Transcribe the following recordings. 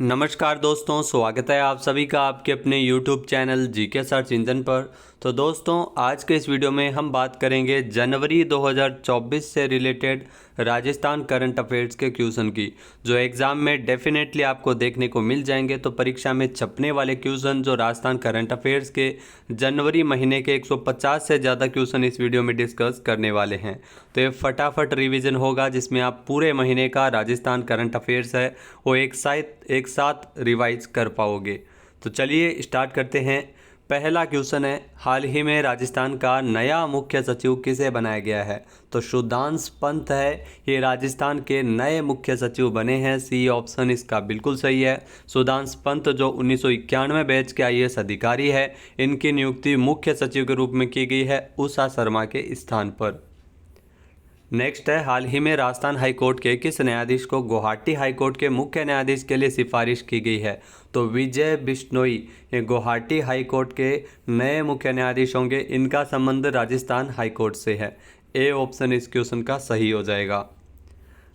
नमस्कार दोस्तों, स्वागत है आप सभी का आपके अपने YouTube channel GK search engine पर। तो दोस्तों, आज के इस वीडियो में हम बात करेंगे जनवरी 2024 से रिलेटेड राजस्थान करंट अफेयर्स के क्वेश्चन की, जो एग्ज़ाम में डेफिनेटली आपको देखने को मिल जाएंगे। तो परीक्षा में छपने वाले क्वेश्चन जो राजस्थान करंट अफेयर्स के जनवरी महीने के 150 से ज़्यादा क्वेश्चन इस वीडियो में डिस्कस करने वाले हैं। तो ये फटाफट रिवीजन होगा, जिसमें आप पूरे महीने का राजस्थान करंट अफेयर्स है वो एक साथ रिवाइज कर पाओगे। तो चलिए स्टार्ट करते हैं। पहला क्वेश्चन है, हाल ही में राजस्थान का नया मुख्य सचिव किसे बनाया गया है? तो सुधांशु पंत है, ये राजस्थान के नए मुख्य सचिव बने हैं। सी ऑप्शन इसका बिल्कुल सही है। सुधांशु पंत जो 1991 बैच के आईएएस अधिकारी है, इनकी नियुक्ति मुख्य सचिव के रूप में की गई है उषा शर्मा के स्थान पर। नेक्स्ट है, हाल ही में राजस्थान हाईकोर्ट के किस न्यायाधीश को गुवाहाटी हाईकोर्ट के मुख्य न्यायाधीश के लिए सिफारिश की गई है? तो विजय बिश्नोई ये गुवाहाटी हाईकोर्ट के नए मुख्य न्यायाधीश होंगे। इनका संबंध राजस्थान हाईकोर्ट से है। ए ऑप्शन इस क्वेश्चन का सही हो जाएगा।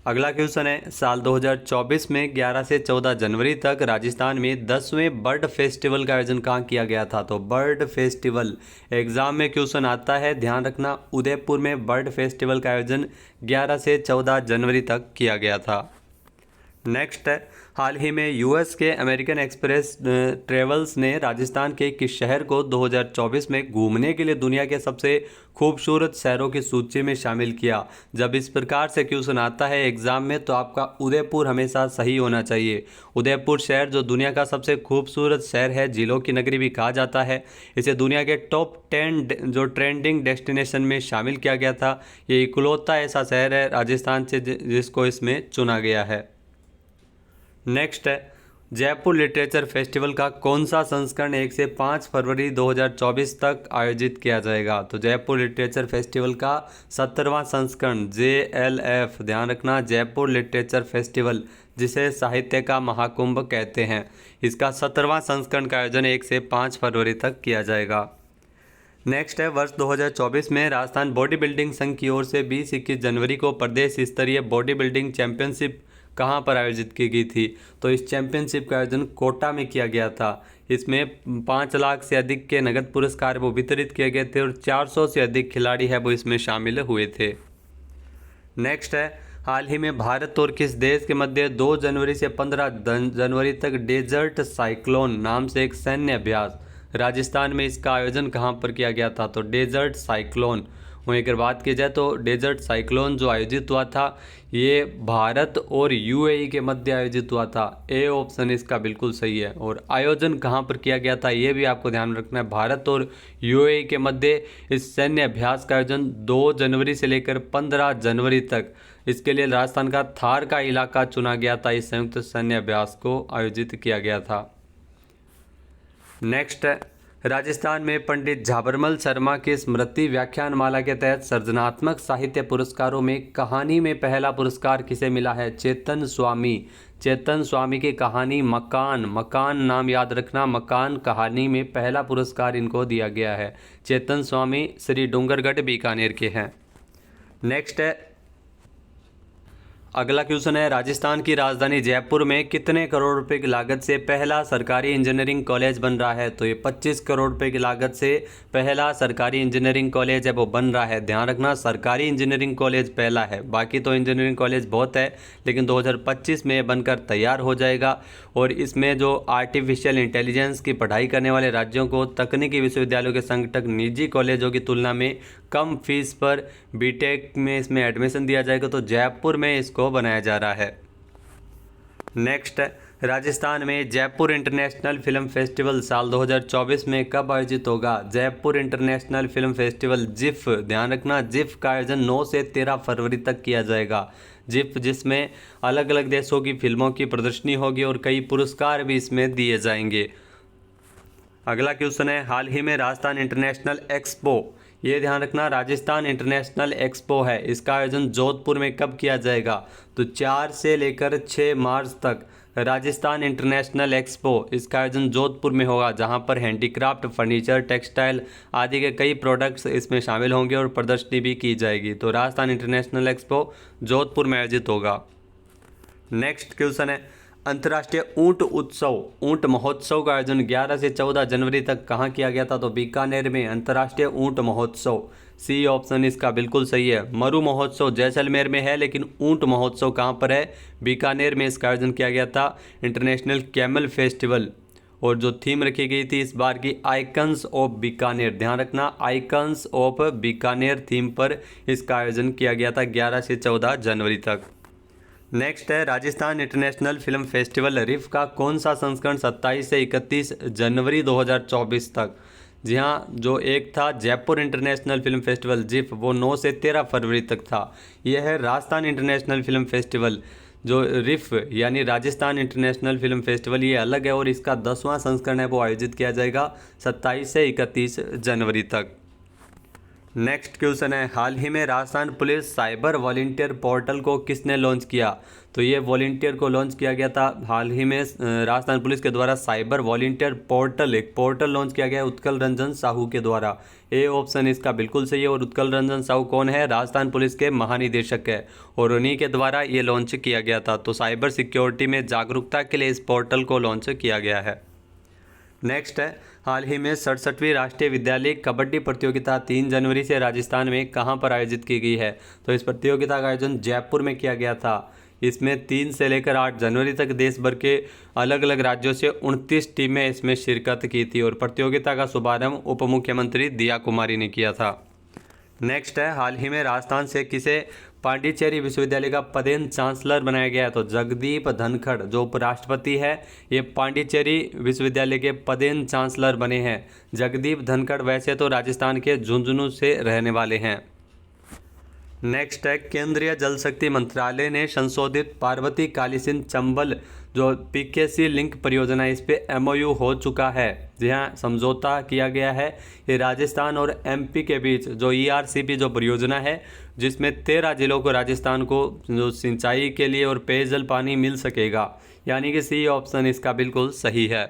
अगला क्वेश्चन है, साल 2024 में 11 से 14 जनवरी तक राजस्थान में 10वें बर्ड फेस्टिवल का आयोजन कहाँ किया गया था? तो बर्ड फेस्टिवल एग्जाम में क्वेश्चन आता है, ध्यान रखना। उदयपुर में बर्ड फेस्टिवल का आयोजन 11 से 14 जनवरी तक किया गया था। नेक्स्ट है, हाल ही में यूएस के अमेरिकन एक्सप्रेस ट्रेवल्स ने राजस्थान के किस शहर को 2024 में घूमने के लिए दुनिया के सबसे खूबसूरत शहरों की सूची में शामिल किया? जब इस प्रकार से क्वेश्चन आता है एग्जाम में, तो आपका उदयपुर हमेशा सही होना चाहिए। उदयपुर शहर जो दुनिया का सबसे खूबसूरत शहर है, झीलों की नगरी भी कहा जाता है, इसे दुनिया के टॉप 10 जो ट्रेंडिंग डेस्टिनेशन में शामिल किया गया था। ये इकलौता ऐसा शहर है राजस्थान से जिसको इसमें चुना गया है। नेक्स्ट है, जयपुर लिटरेचर फेस्टिवल का कौन सा संस्करण 1 से 5 फरवरी 2024 तक आयोजित किया जाएगा? तो जयपुर लिटरेचर फेस्टिवल का 17वां संस्करण JLF, ध्यान रखना, जयपुर लिटरेचर फेस्टिवल जिसे साहित्य का महाकुंभ कहते हैं, इसका 17वां संस्करण का आयोजन 1 से 5 फरवरी तक किया जाएगा। नेक्स्ट है, वर्ष 2024 में राजस्थान बॉडी बिल्डिंग संघ की ओर से 20-21 जनवरी को प्रदेश स्तरीय बॉडी बिल्डिंग चैंपियनशिप कहाँ पर आयोजित की गई थी? तो इस चैंपियनशिप का आयोजन कोटा में किया गया था। इसमें 5 लाख से अधिक के नगद पुरस्कार वो वितरित किए गए थे और 400 से अधिक खिलाड़ी है वो इसमें शामिल हुए थे। नेक्स्ट है, हाल ही में भारत और किस देश के मध्य 2 जनवरी से 15 जनवरी तक डेजर्ट साइक्लोन नाम से एक सैन्य अभ्यास, राजस्थान में इसका आयोजन कहाँ पर किया गया था? तो डेजर्ट साइक्लोन, वहीं अगर बात की जाए तो डेजर्ट साइक्लोन जो आयोजित हुआ था ये भारत और यूएई के मध्य आयोजित हुआ था। ए ऑप्शन इसका बिल्कुल सही है। और आयोजन कहाँ पर किया गया था ये भी आपको ध्यान रखना है, भारत और यूएई के मध्य इस सैन्य अभ्यास का आयोजन 2 जनवरी से लेकर 15 जनवरी तक, इसके लिए राजस्थान का थार का इलाका चुना गया था। इस संयुक्त सैन्य अभ्यास को आयोजित किया गया था। नेक्स्ट है, राजस्थान में पंडित झाबरमल शर्मा की स्मृति व्याख्यानमाला के तहत सृजनात्मक साहित्य पुरस्कारों में कहानी में पहला पुरस्कार किसे मिला है? चेतन स्वामी। चेतन स्वामी की कहानी मकान नाम याद रखना, मकान कहानी में पहला पुरस्कार इनको दिया गया है। चेतन स्वामी श्री डूंगरगढ़ बीकानेर के हैं। नेक्स्ट है, अगला क्वेश्चन है, राजस्थान की राजधानी जयपुर में कितने करोड़ रुपए की लागत से पहला सरकारी इंजीनियरिंग कॉलेज बन रहा है? तो ये 25 करोड़ रुपए की लागत से पहला सरकारी इंजीनियरिंग कॉलेज है वो बन रहा है। ध्यान रखना, सरकारी इंजीनियरिंग कॉलेज पहला है, बाकी तो इंजीनियरिंग कॉलेज बहुत है, लेकिन 2025 में बनकर तैयार हो जाएगा। और इसमें जो आर्टिफिशियल इंटेलिजेंस की पढ़ाई करने वाले राज्यों को तकनीकी विश्वविद्यालयों के संगठक निजी कॉलेजों की तुलना में कम फीस पर बीटेक में इसमें एडमिशन दिया जाएगा, तो जयपुर में इसको बनाया जा रहा है। नेक्स्ट, राजस्थान में जयपुर इंटरनेशनल फिल्म फेस्टिवल साल 2024 में कब आयोजित होगा? Jaipur international film festival GIF, ध्यान रखना, जिफ का आयोजन 9 से 13 फरवरी तक किया जाएगा। जिफ जिसमें अलग अलग देशों की फिल्मों की प्रदर्शनी होगी और कई पुरस्कार भी इसमें दिए जाएंगे। अगला क्वेश्चन है, हाल ही में राजस्थान इंटरनेशनल एक्सपो, ये ध्यान रखना, राजस्थान इंटरनेशनल एक्सपो है, इसका आयोजन जोधपुर में कब किया जाएगा? तो 4 से लेकर 6 मार्च तक राजस्थान इंटरनेशनल एक्सपो, इसका आयोजन जोधपुर में होगा, जहां पर हैंडीक्राफ्ट, फर्नीचर, टेक्सटाइल आदि के कई प्रोडक्ट्स इसमें शामिल होंगे और प्रदर्शनी भी की जाएगी। तो राजस्थान इंटरनेशनल एक्सपो जोधपुर में आयोजित होगा। नेक्स्ट क्वेश्चन है, अंतर्राष्ट्रीय ऊंट उत्सव ऊंट महोत्सव का आयोजन 11 से 14 जनवरी तक कहाँ किया गया था? तो बीकानेर में अंतर्राष्ट्रीय ऊंट महोत्सव, सी ऑप्शन इसका बिल्कुल सही है। मरु महोत्सव जैसलमेर में है, लेकिन ऊंट महोत्सव कहाँ पर है? बीकानेर में इसका आयोजन किया गया था, इंटरनेशनल कैमल फेस्टिवल। और जो थीम रखी गई थी इस बार की, आइकन्स ऑफ बीकानेर। ध्यान रखना, आइकन्स ऑफ बीकानेर थीम पर इसका आयोजन किया गया था 11 से 14 जनवरी तक। नेक्स्ट है राजस्थान इंटरनेशनल फिल्म फेस्टिवल रिफ का कौन सा संस्करण 27 से 31 जनवरी 2024 तक? जी हाँ, जो एक था Jaipur international film festival GIF, वो 9 से 13 फरवरी तक था। यह है राजस्थान इंटरनेशनल फिल्म फेस्टिवल। जो रिफ यानी राजस्थान इंटरनेशनल फिल्म फेस्टिवल, ये अलग है और इसका 10वां संस्करण है वो आयोजित किया जाएगा 27 से 31 जनवरी तक। नेक्स्ट क्वेश्चन है, हाल ही में Rajasthan police cyber volunteer portal को किसने लॉन्च किया? तो ये वॉलंटियर को लॉन्च किया गया था हाल ही में राजस्थान पुलिस के द्वारा। साइबर वॉलंटियर पोर्टल, एक पोर्टल लॉन्च किया गया है उत्कल रंजन साहू के द्वारा। ए ऑप्शन इसका बिल्कुल सही है। और उत्कल रंजन साहू कौन है? राजस्थान पुलिस के महानिदेशक है और उन्हीं के द्वारा ये लॉन्च किया गया था। तो साइबर सिक्योरिटी में जागरूकता के लिए इस पोर्टल को लॉन्च किया गया है। नेक्स्ट है, हाल ही में 67वीं राष्ट्रीय विद्यालय कबड्डी प्रतियोगिता 3 जनवरी से राजस्थान में कहां पर आयोजित की गई है? तो इस प्रतियोगिता का आयोजन जयपुर में किया गया था। इसमें 3 से लेकर 8 जनवरी तक देश भर के अलग अलग राज्यों से 29 टीमें इसमें शिरकत की थी और प्रतियोगिता का शुभारंभ उप मुख्यमंत्री दिया कुमारी ने किया था। नेक्स्ट है, हाल ही में राजस्थान से किसे पांडिचेरी विश्वविद्यालय का पदेन चांसलर बनाया गया है? तो जगदीप धनखड़ जो उपराष्ट्रपति है, ये पांडिचेरी विश्वविद्यालय के पदेन चांसलर बने हैं। जगदीप धनखड़ वैसे तो राजस्थान के झुंझुनू से रहने वाले हैं। नेक्स्ट है, केंद्रीय जल शक्ति मंत्रालय ने संशोधित पार्वती कालीसिंध चंबल जो पीकेसी लिंक परियोजना, इस पे एमओयू हो चुका है। जी हाँ, समझौता किया गया है। ये राजस्थान और एमपी के बीच जो ईआरसीपी जो परियोजना है, जिसमें 13 जिलों को राजस्थान को जो सिंचाई के लिए और पेयजल पानी मिल सकेगा, यानी कि सी ऑप्शन इसका बिल्कुल सही है।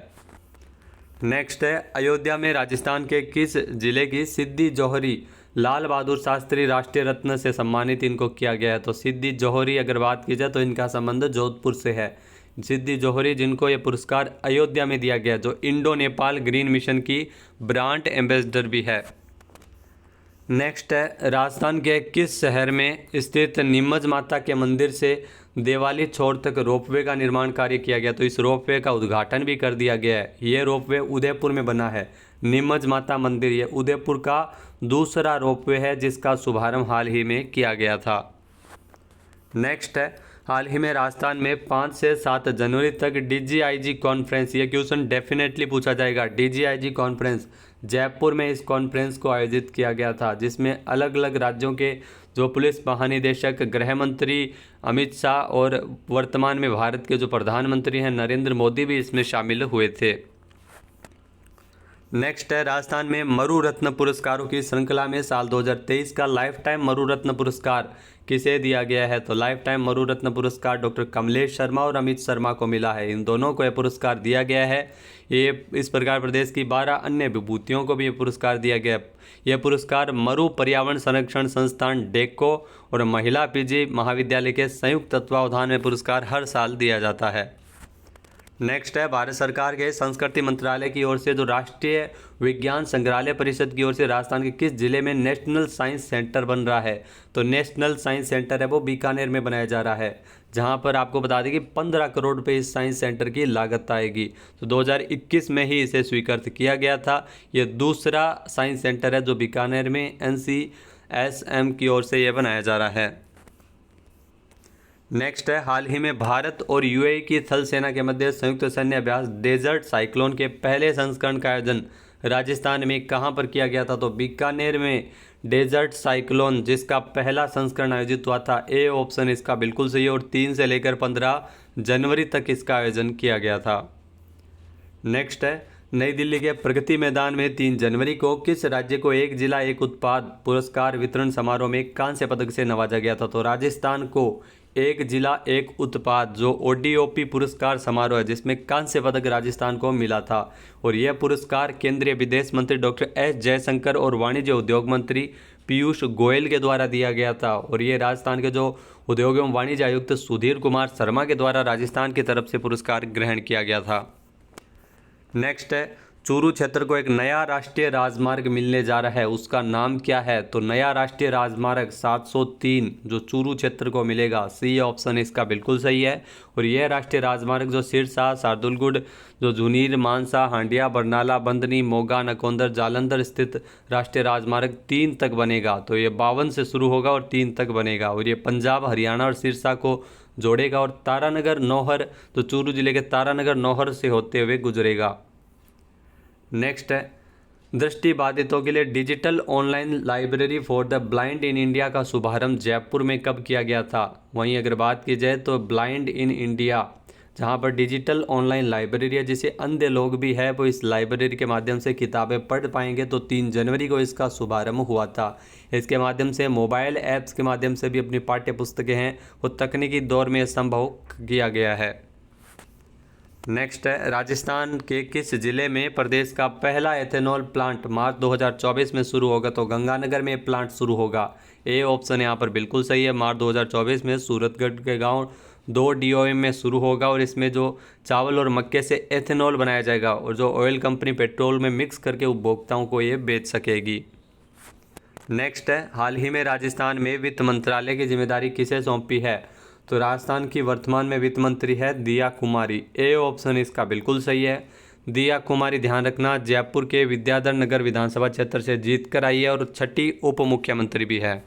नेक्स्ट है, अयोध्या में राजस्थान के किस जिले की सिद्दी जौहरी लाल बहादुर शास्त्री राष्ट्रीय रत्न से सम्मानित इनको किया गया है? तो सिद्दी जौहरी अगर बात की जाए तो इनका संबंध जोधपुर से है। सिद्दी जौहरी जिनको ये पुरस्कार अयोध्या में दिया गया, जो इंडो नेपाल ग्रीन मिशन की ब्रांड एम्बेसडर भी है। नेक्स्ट है, राजस्थान के किस शहर में स्थित नीमच माता के मंदिर से देवाली छोर तक रोपवे का निर्माण कार्य किया गया? तो इस रोपवे का उद्घाटन भी कर दिया गया है। ये रोपवे उदयपुर में बना है। नीमच माता मंदिर ये उदयपुर का दूसरा रोपवे है जिसका शुभारंभ हाल ही में किया गया था। नेक्स्ट है, हाल ही में राजस्थान में 5 से 7 जनवरी तक डीजीआईजी कॉन्फ्रेंस, ये क्वेश्चन डेफिनेटली पूछा जाएगा। डीजीआईजी कॉन्फ्रेंस जयपुर में इस कॉन्फ्रेंस को आयोजित किया गया था, जिसमें अलग अलग राज्यों के जो पुलिस महानिदेशक, गृह मंत्री अमित शाह और वर्तमान में भारत के जो प्रधानमंत्री हैं नरेंद्र मोदी भी इसमें शामिल हुए थे। नेक्स्ट है, राजस्थान में मरु रत्न पुरस्कारों की श्रृंखला में साल 2023 का लाइफ टाइम मरु रत्न पुरस्कार किसे दिया गया है? तो लाइफ टाइम मरु रत्न पुरस्कार डॉक्टर कमलेश शर्मा और अमित शर्मा को मिला है। इन दोनों को यह पुरस्कार दिया गया है। ये इस प्रकार प्रदेश की 12 अन्य विभूतियों को भी ये पुरस्कार दिया गया। यह पुरस्कार मरु पर्यावरण संरक्षण संस्थान डेको और महिला पीजी महाविद्यालय के संयुक्त तत्वावधान में पुरस्कार हर साल दिया जाता है। नेक्स्ट है, भारत सरकार के संस्कृति मंत्रालय की ओर से जो राष्ट्रीय विज्ञान संग्रहालय परिषद की ओर से राजस्थान के किस जिले में नेशनल साइंस सेंटर बन रहा है? तो नेशनल साइंस सेंटर है वो बीकानेर में बनाया जा रहा है, जहां पर आपको बता दें कि 15 करोड़ रुपए इस साइंस सेंटर की लागत आएगी। तो 2021 में ही इसे स्वीकृत किया गया था। ये दूसरा साइंस सेंटर है जो बीकानेर में NCSM की ओर से यह बनाया जा रहा है। नेक्स्ट है, हाल ही में भारत और यूएई की थल सेना के मध्य संयुक्त सैन्य अभ्यास डेजर्ट साइक्लोन के पहले संस्करण का आयोजन राजस्थान में कहां पर किया गया था? तो बीकानेर में डेजर्ट साइक्लोन जिसका पहला संस्करण आयोजित हुआ था। ए ऑप्शन इसका बिल्कुल सही है और 3 से लेकर 15 जनवरी तक इसका आयोजन किया गया था। नेक्स्ट है, नई दिल्ली के प्रगति मैदान में 3 जनवरी को किस राज्य को एक जिला एक उत्पाद पुरस्कार वितरण समारोह में कांस्य पदक से नवाजा गया था? तो राजस्थान को एक जिला एक उत्पाद जो ODOP पुरस्कार समारोह है, जिसमें कांस्य पदक राजस्थान को मिला था। और यह पुरस्कार केंद्रीय विदेश मंत्री डॉक्टर S जयशंकर और वाणिज्य उद्योग मंत्री पीयूष गोयल के द्वारा दिया गया था और ये राजस्थान के जो उद्योग एवं वाणिज्य आयुक्त सुधीर कुमार शर्मा के द्वारा राजस्थान की तरफ से पुरस्कार ग्रहण किया गया था। नेक्स्ट है, चूरू क्षेत्र को एक नया राष्ट्रीय राजमार्ग मिलने जा रहा है, उसका नाम क्या है? तो नया राष्ट्रीय राजमार्ग 703 जो चूरू क्षेत्र को मिलेगा, सी ऑप्शन इसका बिल्कुल सही है। और यह राष्ट्रीय राजमार्ग जो सिरसा, शार्दुलगुड़, जो झुनीर, मानसा, हांडिया, बरनाला, बंदनी, मोगा, नकोंदर, जालंधर स्थित राष्ट्रीय राजमार्ग 3 तक बनेगा। तो ये 52 से शुरू होगा और 3 तक बनेगा और ये पंजाब, हरियाणा और सिरसा को जोड़ेगा और तारानगर नौहर, तो चूरू जिले के तारानगर नौहर से होते हुए गुजरेगा। नेक्स्ट है, दृष्टिबाधितों के लिए digital online library for the blind in India का शुभारंभ जयपुर में कब किया गया था? वहीं अगर बात की जाए तो ब्लाइंड इन इंडिया, जहां पर डिजिटल ऑनलाइन लाइब्रेरी है, जिसे अंधे लोग भी है वो इस लाइब्रेरी के माध्यम से किताबें पढ़ पाएंगे, तो 3 जनवरी को इसका शुभारंभ हुआ था। इसके माध्यम से मोबाइल ऐप्स के माध्यम से भी अपनी पाठ्य पुस्तकें हैं वो तकनीकी दौर में संभव किया गया है। नेक्स्ट है, राजस्थान के किस जिले में प्रदेश का पहला एथेनॉल प्लांट मार्च 2024 में शुरू होगा? तो गंगानगर में प्लांट शुरू होगा। ए ऑप्शन यहाँ पर बिल्कुल सही है। मार्च 2024 में सूरतगढ़ के गांव 2 DOM में शुरू होगा और इसमें जो चावल और मक्के से एथेनॉल बनाया जाएगा और जो ऑयल कंपनी पेट्रोल में मिक्स करके उपभोक्ताओं को ये बेच सकेगी। नेक्स्ट है, हाल ही में राजस्थान में वित्त मंत्रालय की जिम्मेदारी किसे सौंपी है? तो राजस्थान की वर्तमान में वित्त मंत्री है दिया कुमारी। ए ऑप्शन इसका बिल्कुल सही है। दिया कुमारी, ध्यान रखना, जयपुर के विद्याधर नगर विधानसभा क्षेत्र से जीत कर आई है और 6ठी उप मुख्यमंत्री भी है।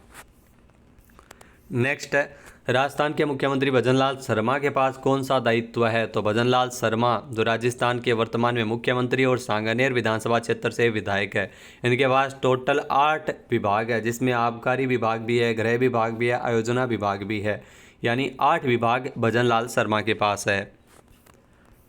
नेक्स्ट है, राजस्थान के मुख्यमंत्री भजनलाल शर्मा के पास कौन सा दायित्व है? तो भजनलाल शर्मा जो राजस्थान के वर्तमान में मुख्यमंत्री और सांगानेर विधानसभा क्षेत्र से विधायक है, इनके पास टोटल 8 विभाग है, जिसमें आबकारी विभाग भी है, गृह विभाग भी है, आयोजना विभाग भी है, यानी 8 विभाग भजनलाल शर्मा के पास है।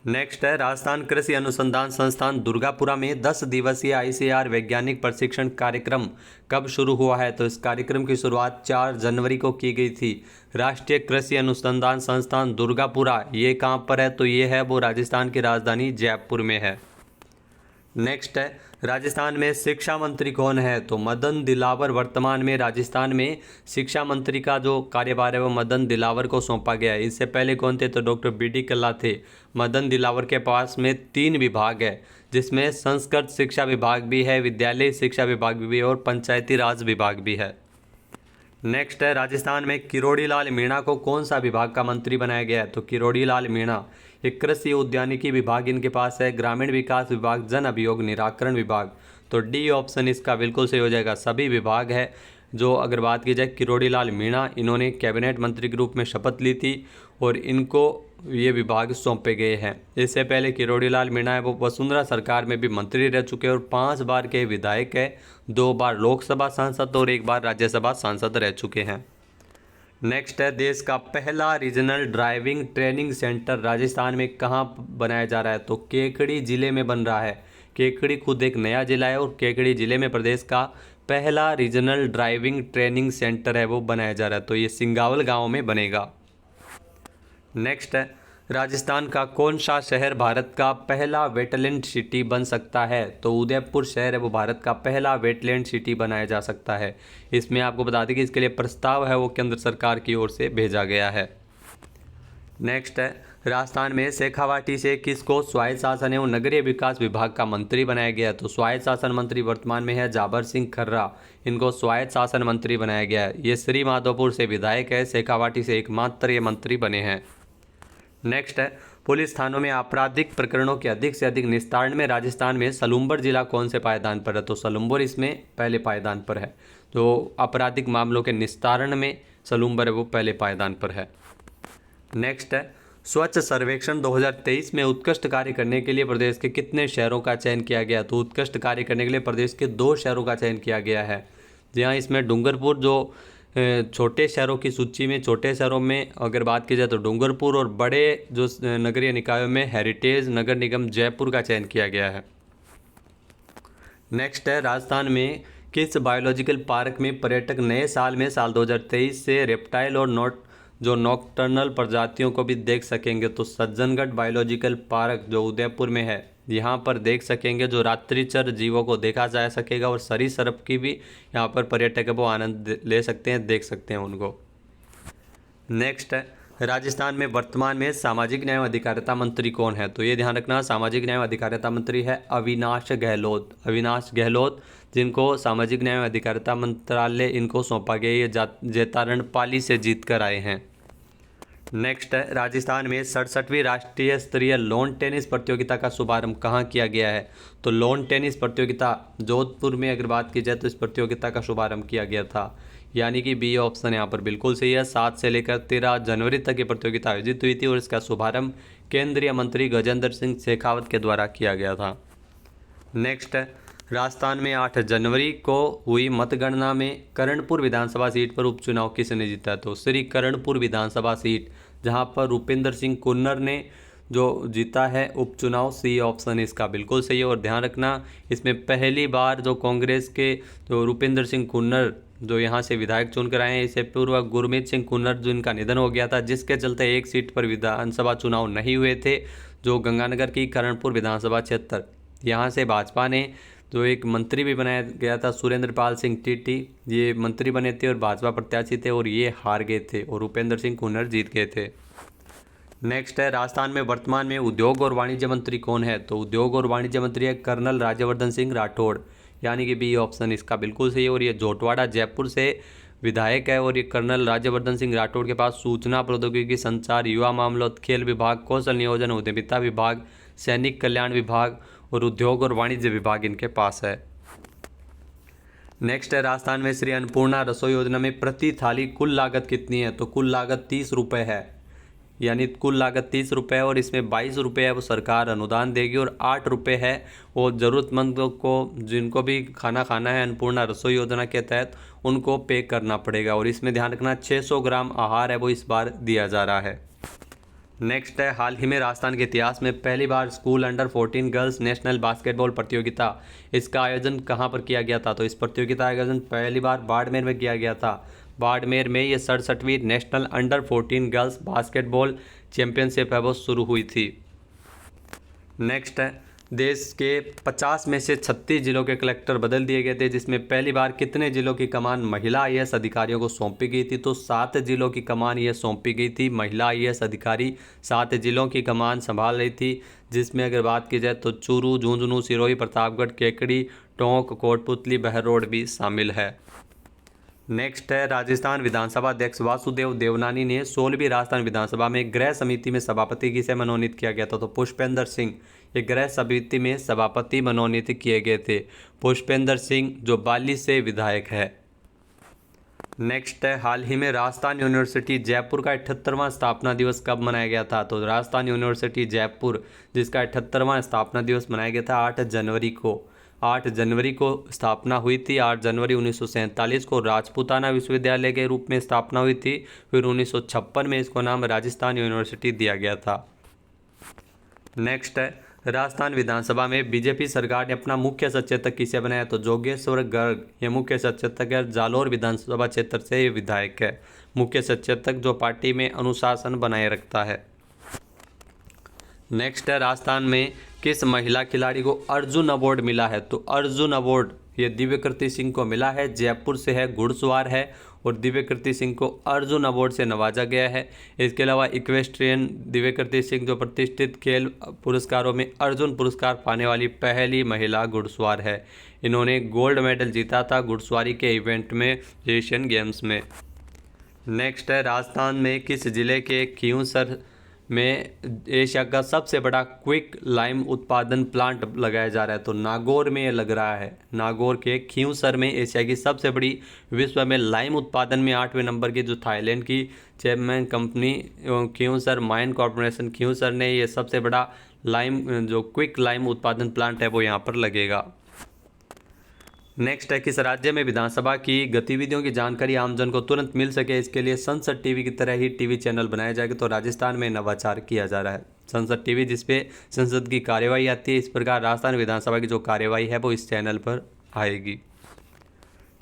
नेक्स्ट है, राजस्थान कृषि अनुसंधान संस्थान दुर्गापुरा में 10 दिवसीय ICAR वैज्ञानिक प्रशिक्षण कार्यक्रम कब शुरू हुआ है? तो इस कार्यक्रम की शुरुआत 4 जनवरी को की गई थी। राष्ट्रीय कृषि अनुसंधान संस्थान दुर्गापुरा ये कहाँ पर है? तो ये है वो राजस्थान की राजधानी जयपुर में है। नेक्स्ट है, राजस्थान में शिक्षा मंत्री कौन है? तो मदन दिलावर वर्तमान में राजस्थान में शिक्षा मंत्री का जो कार्यभार है वो मदन दिलावर को सौंपा गया है। इससे पहले कौन थे? तो डॉक्टर BD कल्ला थे। मदन दिलावर के पास में 3 विभाग है, जिसमें संस्कृत शिक्षा विभाग भी है, विद्यालय शिक्षा विभाग भी है और पंचायती राज विभाग भी है। नेक्स्ट है, राजस्थान में किरोड़ी लाल मीणा को कौन सा विभाग का मंत्री बनाया गया है? तो किरोड़ी लाल मीणा एक कृषि उद्यानिकी विभाग इनके पास है, ग्रामीण विकास विभाग, जन अभियोग निराकरण विभाग। तो डी ऑप्शन इसका बिल्कुल सही हो जाएगा। सभी विभाग है जो अगर बात की जाए किरोड़ी लाल मीणा, इन्होंने कैबिनेट मंत्री के रूप में शपथ ली थी और इनको ये विभाग सौंपे गए हैं। इससे पहले किरोड़ी लाल मीणा है वो वसुंधरा सरकार में भी मंत्री रह चुके हैं और 5 बार के विधायक है, 2 बार लोकसभा सांसद और 1 बार राज्यसभा सांसद रह चुके हैं। नेक्स्ट है, देश का पहला regional driving training centre Rajasthan में कहाँ बनाया जा रहा है? तो केकड़ी जिले में बन रहा है। केकड़ी खुद एक नया जिला है और केकड़ी जिले में प्रदेश का पहला रीजनल ड्राइविंग ट्रेनिंग सेंटर है वो बनाया जा रहा है। तो ये सिंगावल गांव में बनेगा। नेक्स्ट है, राजस्थान का कौन सा शहर भारत का पहला वेटलैंड सिटी बन सकता है? तो उदयपुर शहर है वो भारत का पहला वेटलैंड सिटी बनाया जा सकता है। इसमें आपको बता दें कि इसके लिए प्रस्ताव है वो केंद्र सरकार की ओर से भेजा गया है। नेक्स्ट है, राजस्थान में शेखावाटी से किसको स्वायत्त शासन एवं नगरीय विकास विभाग का मंत्री बनाया गया? तो स्वायत्त शासन मंत्री वर्तमान में है जाबर सिंह खर्रा, इनको स्वायत्त शासन मंत्री बनाया गया है। ये श्री माधोपुर से विधायक है, शेखावाटी से एकमात्र ये मंत्री बने हैं। नेक्स्ट है, पुलिस थानों में आपराधिक प्रकरणों के अधिक से अधिक निस्तारण में राजस्थान में सलूम्बर जिला कौन से पायदान पर है? तो सलूम्बर इसमें पहले पायदान पर है। तो आपराधिक मामलों के निस्तारण में सलूम्बर है वो पहले पायदान पर है। नेक्स्ट है, स्वच्छ सर्वेक्षण 2023 में उत्कृष्ट कार्य करने के लिए प्रदेश के कितने शहरों का चयन किया गया? तो उत्कृष्ट कार्य करने के लिए प्रदेश के 2 शहरों का चयन किया गया है। जहाँ इसमें डूंगरपुर जो छोटे शहरों की सूची में, छोटे शहरों में अगर बात की जाए तो डूंगरपुर, और बड़े जो नगरीय निकायों में हेरिटेज नगर निगम जयपुर का चयन किया गया है। नेक्स्ट है, राजस्थान में किस बायोलॉजिकल पार्क में पर्यटक नए साल में साल 2023 से रेप्टाइल और नॉकटर्नल प्रजातियों को भी देख सकेंगे? तो सज्जनगढ़ बायोलॉजिकल पार्क जो उदयपुर में है यहाँ पर देख सकेंगे, जो रात्रिचर जीवों को देखा जा सकेगा और सरीसृप की भी यहाँ पर पर्यटक वो आनंद ले सकते हैं, देख सकते हैं उनको। नेक्स्ट है, राजस्थान में वर्तमान में सामाजिक न्याय और अधिकारिता मंत्री कौन है? तो ये ध्यान रखना, सामाजिक न्याय और अधिकारिता मंत्री है अविनाश गहलोत। अविनाश गहलोत, जिनको सामाजिक न्याय और अधिकारिता मंत्रालय इनको सौंपा गया, ये जैतारण पाली से जीत कर आए हैं। नेक्स्ट है, राजस्थान में 67वीं राष्ट्रीय स्तरीय लॉन टेनिस प्रतियोगिता का शुभारंभ कहाँ किया गया है? तो लॉन टेनिस प्रतियोगिता जोधपुर में अगर बात की जाए तो इस प्रतियोगिता का शुभारंभ किया गया था, यानी कि बी ऑप्शन यहाँ पर बिल्कुल सही है। 7 से लेकर 13 जनवरी तक ये प्रतियोगिता आयोजित हुई थी और इसका शुभारंभ केंद्रीय मंत्री गजेंद्र सिंह शेखावत के द्वारा किया गया था। नेक्स्ट है, राजस्थान में 8 जनवरी को हुई मतगणना में करणपुर विधानसभा सीट पर उपचुनाव किसने जीता? तो श्री करणपुर विधानसभा सीट, जहां पर रूपेंद्र सिंह कुन्नर ने जो जीता है उपचुनाव, सी ऑप्शन इसका बिल्कुल सही है। और ध्यान रखना, इसमें पहली बार जो कांग्रेस के जो रूपेंद्र सिंह कुन्नर जो यहाँ से विधायक चुनकर आए हैं, इससे पूर्व गुरमीत सिंह कुन्नर जिनका निधन हो गया था, जिसके चलते एक सीट पर विधानसभा चुनाव नहीं हुए थे, जो गंगानगर की करणपुर विधानसभा क्षेत्र, यहाँ से भाजपा ने जो एक मंत्री भी बनाया गया था सुरेंद्र पाल सिंह टीटी, ये मंत्री बने थे और भाजपा प्रत्याशी थे और ये हार गए थे और रूपेंद्र सिंह कुन्नर जीत गए थे। नेक्स्ट है, राजस्थान में वर्तमान में उद्योग और वाणिज्य मंत्री कौन है? तो उद्योग और वाणिज्य मंत्री है कर्नल राज्यवर्धन सिंह राठौड़, यानी कि बी ऑप्शन इसका बिल्कुल सही है। और ये जोटवाड़ा जयपुर से विधायक है और ये कर्नल राज्यवर्धन सिंह राठौड़ के पास सूचना प्रौद्योगिकी, संचार, युवा मामलों, खेल विभाग, कौशल नियोजन, उद्यमिता विभाग, सैनिक कल्याण विभाग और उद्योग और वाणिज्य विभाग इनके पास है। नेक्स्ट है, राजस्थान में श्री अन्नपूर्णा रसोई योजना में प्रति थाली कुल लागत कितनी है? तो कुल लागत 30 रुपये है, यानी कुल लागत 30 रुपये है और इसमें 22 रुपये है वो सरकार अनुदान देगी और 8 रुपये है वो ज़रूरतमंदों को, जिनको भी खाना खाना है अन्नपूर्णा रसोई योजना के तहत, उनको पे करना पड़ेगा। और इसमें ध्यान रखना 600 ग्राम आहार है वो इस बार दिया जा रहा है। नेक्स्ट है, हाल ही में राजस्थान के इतिहास में पहली बार school under 14 girls national basketball प्रतियोगिता, इसका आयोजन कहाँ पर किया गया था? तो इस प्रतियोगिता का आयोजन पहली बार बाड़मेर में किया गया था। बाड़मेर में ये 67वीं national under 14 girls basketball championship है वो शुरू हुई थी। नेक्स्ट है, देश के 50 में से 36 जिलों के कलेक्टर बदल दिए गए थे, जिसमें पहली बार कितने जिलों की कमान महिला आईएएस अधिकारियों को सौंपी गई थी? तो 7 जिलों की कमान ये सौंपी गई थी। महिला आईएएस अधिकारी 7 जिलों की कमान संभाल रही थी, जिसमें अगर बात की जाए तो चूरू, झुंझुनू, सिरोही, प्रतापगढ़, केकड़ी, टोंक, कोटपुतली, बहरोड भी शामिल है। नेक्स्ट है, राजस्थान विधानसभा अध्यक्ष वासुदेव देवनानी ने 16वीं राजस्थान विधानसभा में गृह समिति में सभापति किसे मनोनीत किया गया था? तो पुष्पेंद्र सिंह, ये गृह समिति में सभापति मनोनीत किए गए थे। पुष्पेंद्र सिंह जो बाली से विधायक है। नेक्स्ट है, हाल ही में राजस्थान यूनिवर्सिटी जयपुर का 78वां स्थापना दिवस कब मनाया गया था? तो राजस्थान यूनिवर्सिटी जयपुर, जिसका 78वां स्थापना दिवस मनाया गया था 8 जनवरी को। 8 जनवरी को स्थापना हुई थी। 8 जनवरी 1947 को राजपूताना विश्वविद्यालय के रूप में स्थापना हुई थी। फिर 1956 में इसको नाम राजस्थान यूनिवर्सिटी दिया गया था। नेक्स्ट है, राजस्थान विधानसभा में बीजेपी सरकार ने अपना मुख्य सचेतक किसे बनाया? तो जोगेश्वर गर्ग, ये मुख्य सचेतक है। जालोर विधानसभा क्षेत्र से ये विधायक है। मुख्य सचेतक जो पार्टी में अनुशासन बनाए रखता है। नेक्स्ट है, राजस्थान में किस महिला खिलाड़ी को अर्जुन अवार्ड मिला है? तो अर्जुन अवार्ड ये दिव्यकृति सिंह को मिला है। जयपुर से है, घुड़सवार है और दिव्यकृति सिंह को अर्जुन अवार्ड से नवाजा गया है। इसके अलावा इक्वेस्ट्रियन दिव्यकृति सिंह जो प्रतिष्ठित खेल पुरस्कारों में अर्जुन पुरस्कार पाने वाली पहली महिला घुड़सवार है। इन्होंने गोल्ड मेडल जीता था घुड़सवारी के इवेंट में, एशियन गेम्स में। नेक्स्ट है, राजस्थान में किस जिले के खींवसर में एशिया का सबसे बड़ा क्विक लाइम उत्पादन प्लांट लगाया जा रहा है? तो नागौर में ये लग रहा है। नागौर के खींवसर में एशिया की सबसे बड़ी, विश्व में लाइम उत्पादन में 8वें नंबर की जो थाईलैंड की chairman company Khinvsar mine corporation Khinvsar ने ये सबसे बड़ा लाइम जो क्विक लाइम उत्पादन प्लांट है वो यहाँ पर लगेगा। नेक्स्ट है, किस राज्य में विधानसभा की गतिविधियों की जानकारी आमजन को तुरंत मिल सके, इसके लिए संसद टीवी की तरह ही टीवी चैनल बनाया जाएगा? तो राजस्थान में नवाचार किया जा रहा है। संसद टीवी जिसपे संसद की कार्यवाही आती है, इस प्रकार राजस्थान विधानसभा की जो कार्यवाही है वो इस चैनल पर आएगी।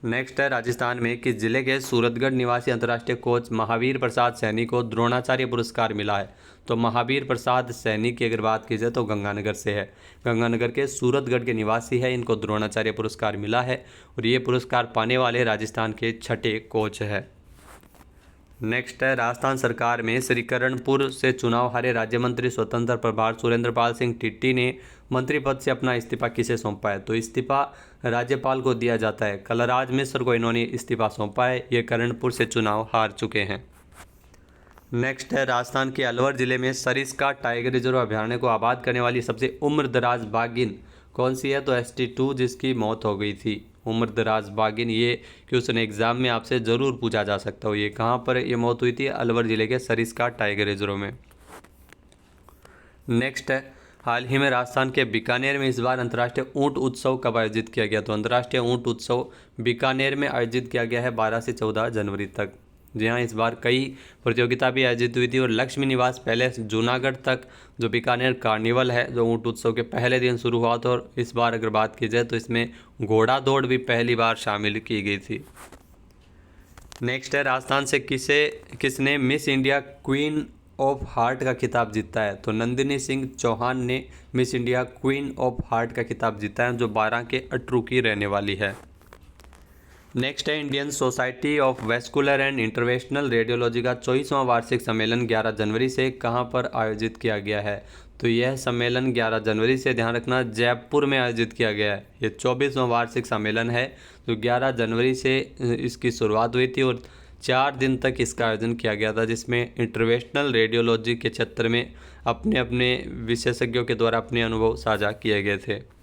नेक्स्ट है, राजस्थान में किस जिले के सूरतगढ़ निवासी अंतर्राष्ट्रीय कोच महावीर प्रसाद सैनी को द्रोणाचार्य पुरस्कार मिला है? तो महावीर प्रसाद सैनी की अगर बात की जाए तो गंगानगर से है, गंगानगर के सूरतगढ़ के निवासी है, इनको द्रोणाचार्य पुरस्कार मिला है और ये पुरस्कार पाने वाले राजस्थान के छठे कोच है। नेक्स्ट है, राजस्थान सरकार में श्रीकरणपुर से चुनाव हारे राज्य मंत्री स्वतंत्र प्रभार सुरेंद्र पाल सिंह टिट्टी ने मंत्री पद से अपना इस्तीफा किसे सौंपा है? तो इस्तीफा राज्यपाल को दिया जाता है, कलराज मिश्र को इन्होंने इस्तीफा सौंपा है, ये करणपुर से चुनाव हार चुके हैं। नेक्स्ट है, राजस्थान के अलवर जिले में सरिस्का टाइगर रिजर्व अभयारण्य को आबाद करने वाली सबसे उम्रदराज बाघिन कौन सी है? तो ST2 जिसकी मौत हो गई थी। उम्रदराज बाघिन, ये क्वेश्चन एग्जाम में आपसे ज़रूर पूछा जा सकता हो। ये कहाँ पर ये मौत हुई थी? अलवर जिले के सरिस्का टाइगर रिजर्व में। नेक्स्ट है, हाल ही में राजस्थान के बीकानेर में इस बार अंतर्राष्ट्रीय ऊंट उत्सव कब आयोजित किया गया? तो अंतर्राष्ट्रीय ऊंट उत्सव बीकानेर में आयोजित किया गया है 12 से 14 जनवरी तक। जी हाँ, इस बार कई प्रतियोगिता भी आयोजित हुई थी और लक्ष्मी निवास पैलेस जूनागढ़ तक जो बीकानेर कार्निवल है, जो ऊंट उत्सव के पहले दिन शुरू हुआ था, और इस बार अगर बात की जाए तो इसमें घोड़ा दौड़ भी पहली बार शामिल की गई थी। नेक्स्ट है, राजस्थान से किसने miss India queen of heart का खिताब जीता है? तो नंदिनी सिंह चौहान ने miss India queen of heart का खिताब जीता है, जो 12 के अटरू की रहने वाली है। नेक्स्ट है, Indian society of vascular and interventional radiology का 24वां वार्षिक सम्मेलन 11 जनवरी से कहां पर आयोजित किया गया है? तो यह सम्मेलन 11 जनवरी से, ध्यान रखना, जयपुर में आयोजित किया गया है। ये 24वां वार्षिक सम्मेलन है, जो 11 जनवरी से इसकी शुरुआत हुई थी और 4 दिन तक इसका आयोजन किया गया था, जिसमें इंटरवेंशनल रेडियोलॉजी के क्षेत्र में अपने अपने विशेषज्ञों के द्वारा अपने अनुभव साझा किए गए थे।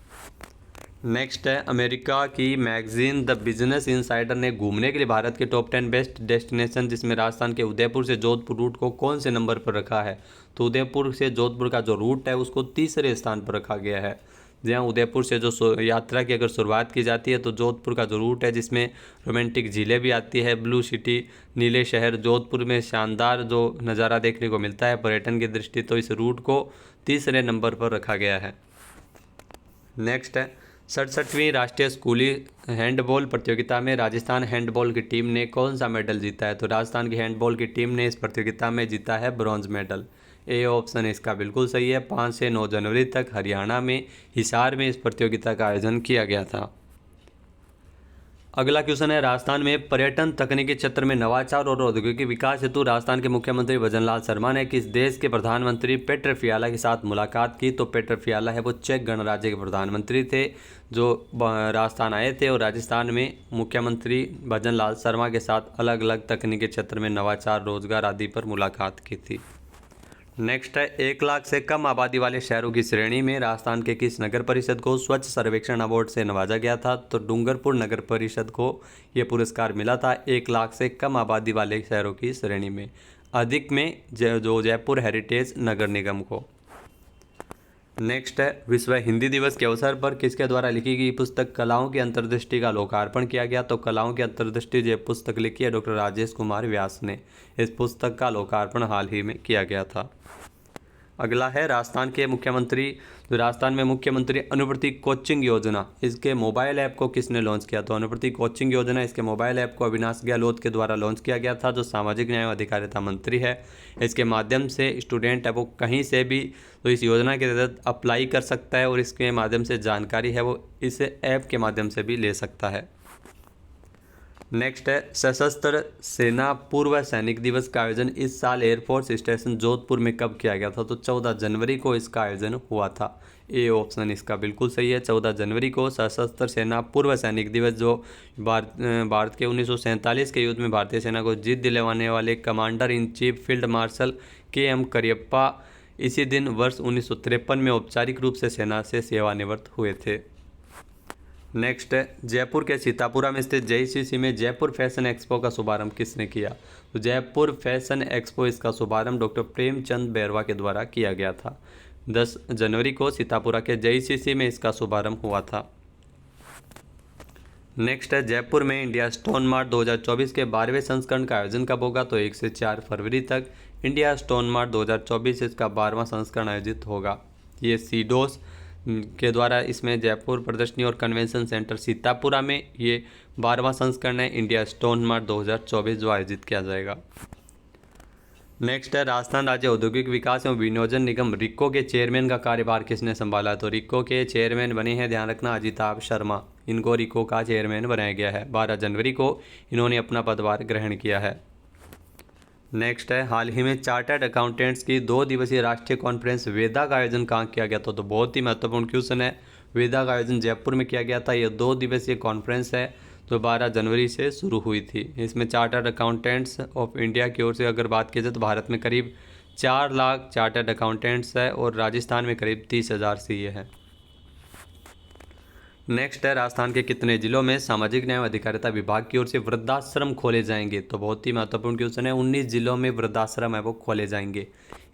नेक्स्ट है, अमेरिका की मैगजीन द बिजनेस इनसाइडर ने घूमने के लिए भारत के टॉप 10 बेस्ट डेस्टिनेशन, जिसमें राजस्थान के उदयपुर से जोधपुर रूट को कौन से नंबर पर रखा है? तो उदयपुर से जोधपुर का जो रूट है उसको तीसरे स्थान पर रखा गया है। जहाँ उदयपुर से जो यात्रा की अगर शुरुआत की जाती है तो जोधपुर का जो रूट है, जिसमें रोमांटिक झीलें भी आती है, ब्लू सिटी, नीले शहर, जोधपुर में शानदार जो नज़ारा देखने को मिलता है पर्यटन की दृष्टि, तो इस रूट को तीसरे नंबर पर रखा गया है। नेक्स्ट है, 67वीं राष्ट्रीय स्कूली हैंडबॉल प्रतियोगिता में राजस्थान हैंडबॉल की टीम ने कौन सा मेडल जीता है? तो राजस्थान की हैंडबॉल की टीम ने इस प्रतियोगिता में जीता है ब्रॉन्ज मेडल। ए ऑप्शन इसका बिल्कुल सही है। 5 से 9 जनवरी तक हरियाणा में हिसार में इस प्रतियोगिता का आयोजन किया गया था। अगला क्वेश्चन है, राजस्थान में पर्यटन तकनीकी क्षेत्र में नवाचार और औद्योगिक विकास हेतु राजस्थान के मुख्यमंत्री भजनलाल शर्मा ने किस देश के प्रधानमंत्री पेट्र फियाला के साथ मुलाकात की? तो पेट्र फियाला है वो चेक गणराज्य के प्रधानमंत्री थे, जो राजस्थान आए थे और राजस्थान में मुख्यमंत्री भजनलाल शर्मा के साथ अलग अलग तकनीकी क्षेत्र में नवाचार, रोजगार आदि पर मुलाकात की थी। नेक्स्ट है, 1 लाख से कम आबादी वाले शहरों की श्रेणी में राजस्थान के किस नगर परिषद को स्वच्छ सर्वेक्षण अवार्ड से नवाजा गया था? तो डूंगरपुर नगर परिषद को ये पुरस्कार मिला था 1 लाख से कम आबादी वाले शहरों की श्रेणी में, अधिक में जो जयपुर हेरिटेज नगर निगम को। नेक्स्ट है, विश्व हिंदी दिवस के अवसर पर किसके द्वारा लिखी गई पुस्तक कलाओं की अंतर्दृष्टि का लोकार्पण किया गया? तो कलाओं की अंतर्दृष्टि जो पुस्तक लिखी है डॉक्टर राजेश कुमार व्यास ने, इस पुस्तक का लोकार्पण हाल ही में किया गया था। अगला है, राजस्थान में मुख्यमंत्री अनुवृत्ति कोचिंग योजना, इसके मोबाइल ऐप को किसने लॉन्च किया? तो अनुवृत्ति कोचिंग योजना, इसके मोबाइल ऐप को अविनाश गहलोत के द्वारा लॉन्च किया गया था, जो सामाजिक न्याय और अधिकारिता मंत्री है। इसके माध्यम से स्टूडेंट है वो कहीं से भी तो इस योजना के तहत अप्लाई कर सकता है और इसके माध्यम से जानकारी है वो इस ऐप के माध्यम से भी ले सकता है। नेक्स्ट है, सशस्त्र सेना पूर्व सैनिक दिवस का आयोजन इस साल एयरफोर्स स्टेशन जोधपुर में कब किया गया था? तो 14 जनवरी को इसका आयोजन हुआ था। ए ऑप्शन इसका बिल्कुल सही है। 14 जनवरी को सशस्त्र सेना पूर्व सैनिक दिवस, जो भारत के 1947 के युद्ध में भारतीय सेना को जीत दिलवाने वाले commander in chief field marshal KM Cariappa इसी दिन वर्ष 1953 में औपचारिक रूप से सेना से सेवानिवृत्त हुए थे। नेक्स्ट है, जयपुर के सीतापुरा में स्थित JCC में जयपुर फैशन एक्सपो का शुभारंभ किसने किया? तो जयपुर फैशन एक्सपो, इसका शुभारंभ डॉक्टर प्रेमचंद बैरवा के द्वारा किया गया था। 10 जनवरी को सीतापुरा के JCC में इसका शुभारंभ हुआ था। नेक्स्ट है, जयपुर में इंडिया स्टोन मार्ट 2024 के 12वें संस्करण का आयोजन कब होगा? तो 1 से 4 फरवरी तक इंडिया स्टोन मार्ट 2024 इसका 12वां संस्करण आयोजित होगा। ये सीडोस के द्वारा इसमें जयपुर प्रदर्शनी और कन्वेंशन सेंटर सीतापुरा में ये 12वां संस्करण है इंडिया स्टोन मार्ट 2024 जो आयोजित किया जाएगा। नेक्स्ट है राजस्थान राज्य औद्योगिक विकास एवं विनियोजन निगम रिको के चेयरमैन का कार्यभार किसने संभाला। तो रिको के चेयरमैन बने हैं, ध्यान रखना, अजिताभ शर्मा। इनको रिको का चेयरमैन बनाया गया है। 12 जनवरी को इन्होंने अपना पदभार ग्रहण किया है। नेक्स्ट है हाल ही में चार्टर्ड अकाउंटेंट्स की 2 दिवसीय राष्ट्रीय कॉन्फ्रेंस वेदा का आयोजन कहाँ किया गया था। तो बहुत ही महत्वपूर्ण क्वेश्चन है। वेदा का आयोजन जयपुर में किया गया था। यह 2 दिवसीय कॉन्फ्रेंस है जो 12 जनवरी से शुरू हुई थी। इसमें चार्टर्ड अकाउंटेंट्स ऑफ इंडिया की ओर से अगर बात की जाए तो भारत में करीब 4 लाख चार्टर्ड अकाउंटेंट्स है और राजस्थान में करीब 30,000 सीए हैं। नेक्स्ट है राजस्थान के कितने जिलों में सामाजिक न्याय एवं अधिकारिता विभाग की ओर से वृद्धाश्रम खोले जाएंगे। तो बहुत ही महत्वपूर्ण क्वेश्चन है। 19 जिलों में वृद्धाश्रम है वो खोले जाएंगे।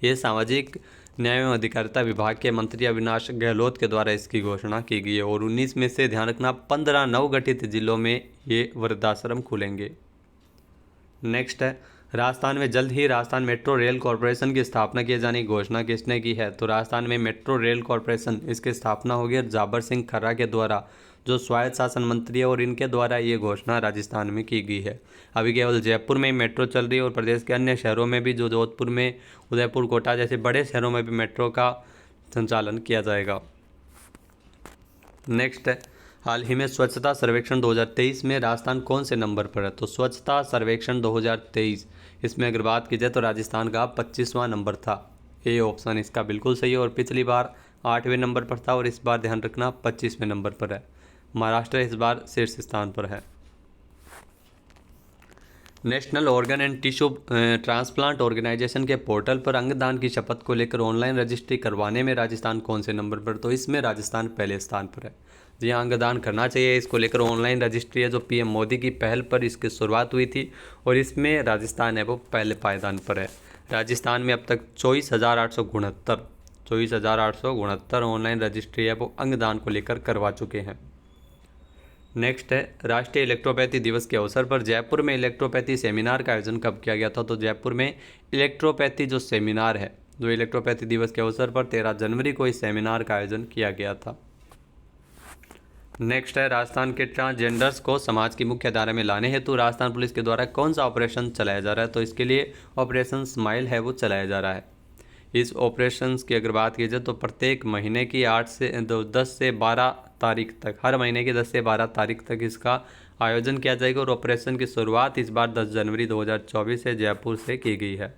ये सामाजिक न्याय एवं अधिकारिता विभाग के मंत्री अविनाश गहलोत के द्वारा इसकी घोषणा की गई है और 19 में से ध्यान रखना 15 नवगठित जिलों में ये वृद्धाश्रम खुलेंगे। नेक्स्ट है राजस्थान में जल्द ही राजस्थान मेट्रो रेल कॉरपोरेशन की स्थापना किए जाने की घोषणा किसने की है। तो राजस्थान में मेट्रो रेल कॉरपोरेशन इसकी स्थापना होगी और जाबर सिंह खर्रा के द्वारा जो स्वायत्त शासन मंत्री है और इनके द्वारा ये घोषणा राजस्थान में की गई है। अभी केवल जयपुर में ही मेट्रो चल रही है और प्रदेश के अन्य शहरों में भी, जो जोधपुर में, उदयपुर, कोटा जैसे बड़े शहरों में भी मेट्रो का संचालन किया जाएगा। नेक्स्ट है हाल ही में स्वच्छता सर्वेक्षण 2023 में राजस्थान कौन से नंबर पर है। तो स्वच्छता सर्वेक्षण 2023 इसमें अगर बात की जाए तो राजस्थान का 25वां नंबर था। ए ऑप्शन इसका बिल्कुल सही है और पिछली बार 8वें नंबर पर था और इस बार ध्यान रखना 25वें नंबर पर है। महाराष्ट्र इस बार शीर्ष स्थान पर है। National organ and tissue transplant organisation के पोर्टल पर अंगदान की शपथ को लेकर ऑनलाइन रजिस्ट्री करवाने में राजस्थान कौन से नंबर पर। तो इसमें राजस्थान पहले स्थान पर है। जी हाँ, अंगदान करना चाहिए। इसको लेकर ऑनलाइन रजिस्ट्री है जो पीएम मोदी की पहल पर इसकी शुरुआत हुई थी और इसमें राजस्थान है वो पहले पायदान पर है। राजस्थान में अब तक 24,869 ऑनलाइन रजिस्ट्री है वो अंगदान को लेकर करवा चुके हैं। नेक्स्ट है राष्ट्रीय इलेक्ट्रोपैथी दिवस के अवसर पर जयपुर में इलेक्ट्रोपैथी सेमिनार का आयोजन कब किया गया था। तो जयपुर में इलेक्ट्रोपैथी जो सेमिनार है, जो इलेक्ट्रोपैथी दिवस के अवसर पर 13 जनवरी को इस सेमिनार का आयोजन किया गया था। नेक्स्ट है राजस्थान के ट्रांसजेंडर्स को समाज की मुख्य धारा में लाने हेतु राजस्थान पुलिस के द्वारा कौन सा ऑपरेशन चलाया जा रहा है। तो इसके लिए ऑपरेशन स्माइल है वो चलाया जा रहा है। इस ऑपरेशन की अगर बात की जाए तो प्रत्येक महीने की 10 से 12 तारीख तक, हर महीने की 10 से 12 तारीख तक इसका आयोजन किया जाएगा और ऑपरेशन की शुरुआत इस बार 10 जनवरी 2024 से जयपुर से की गई है।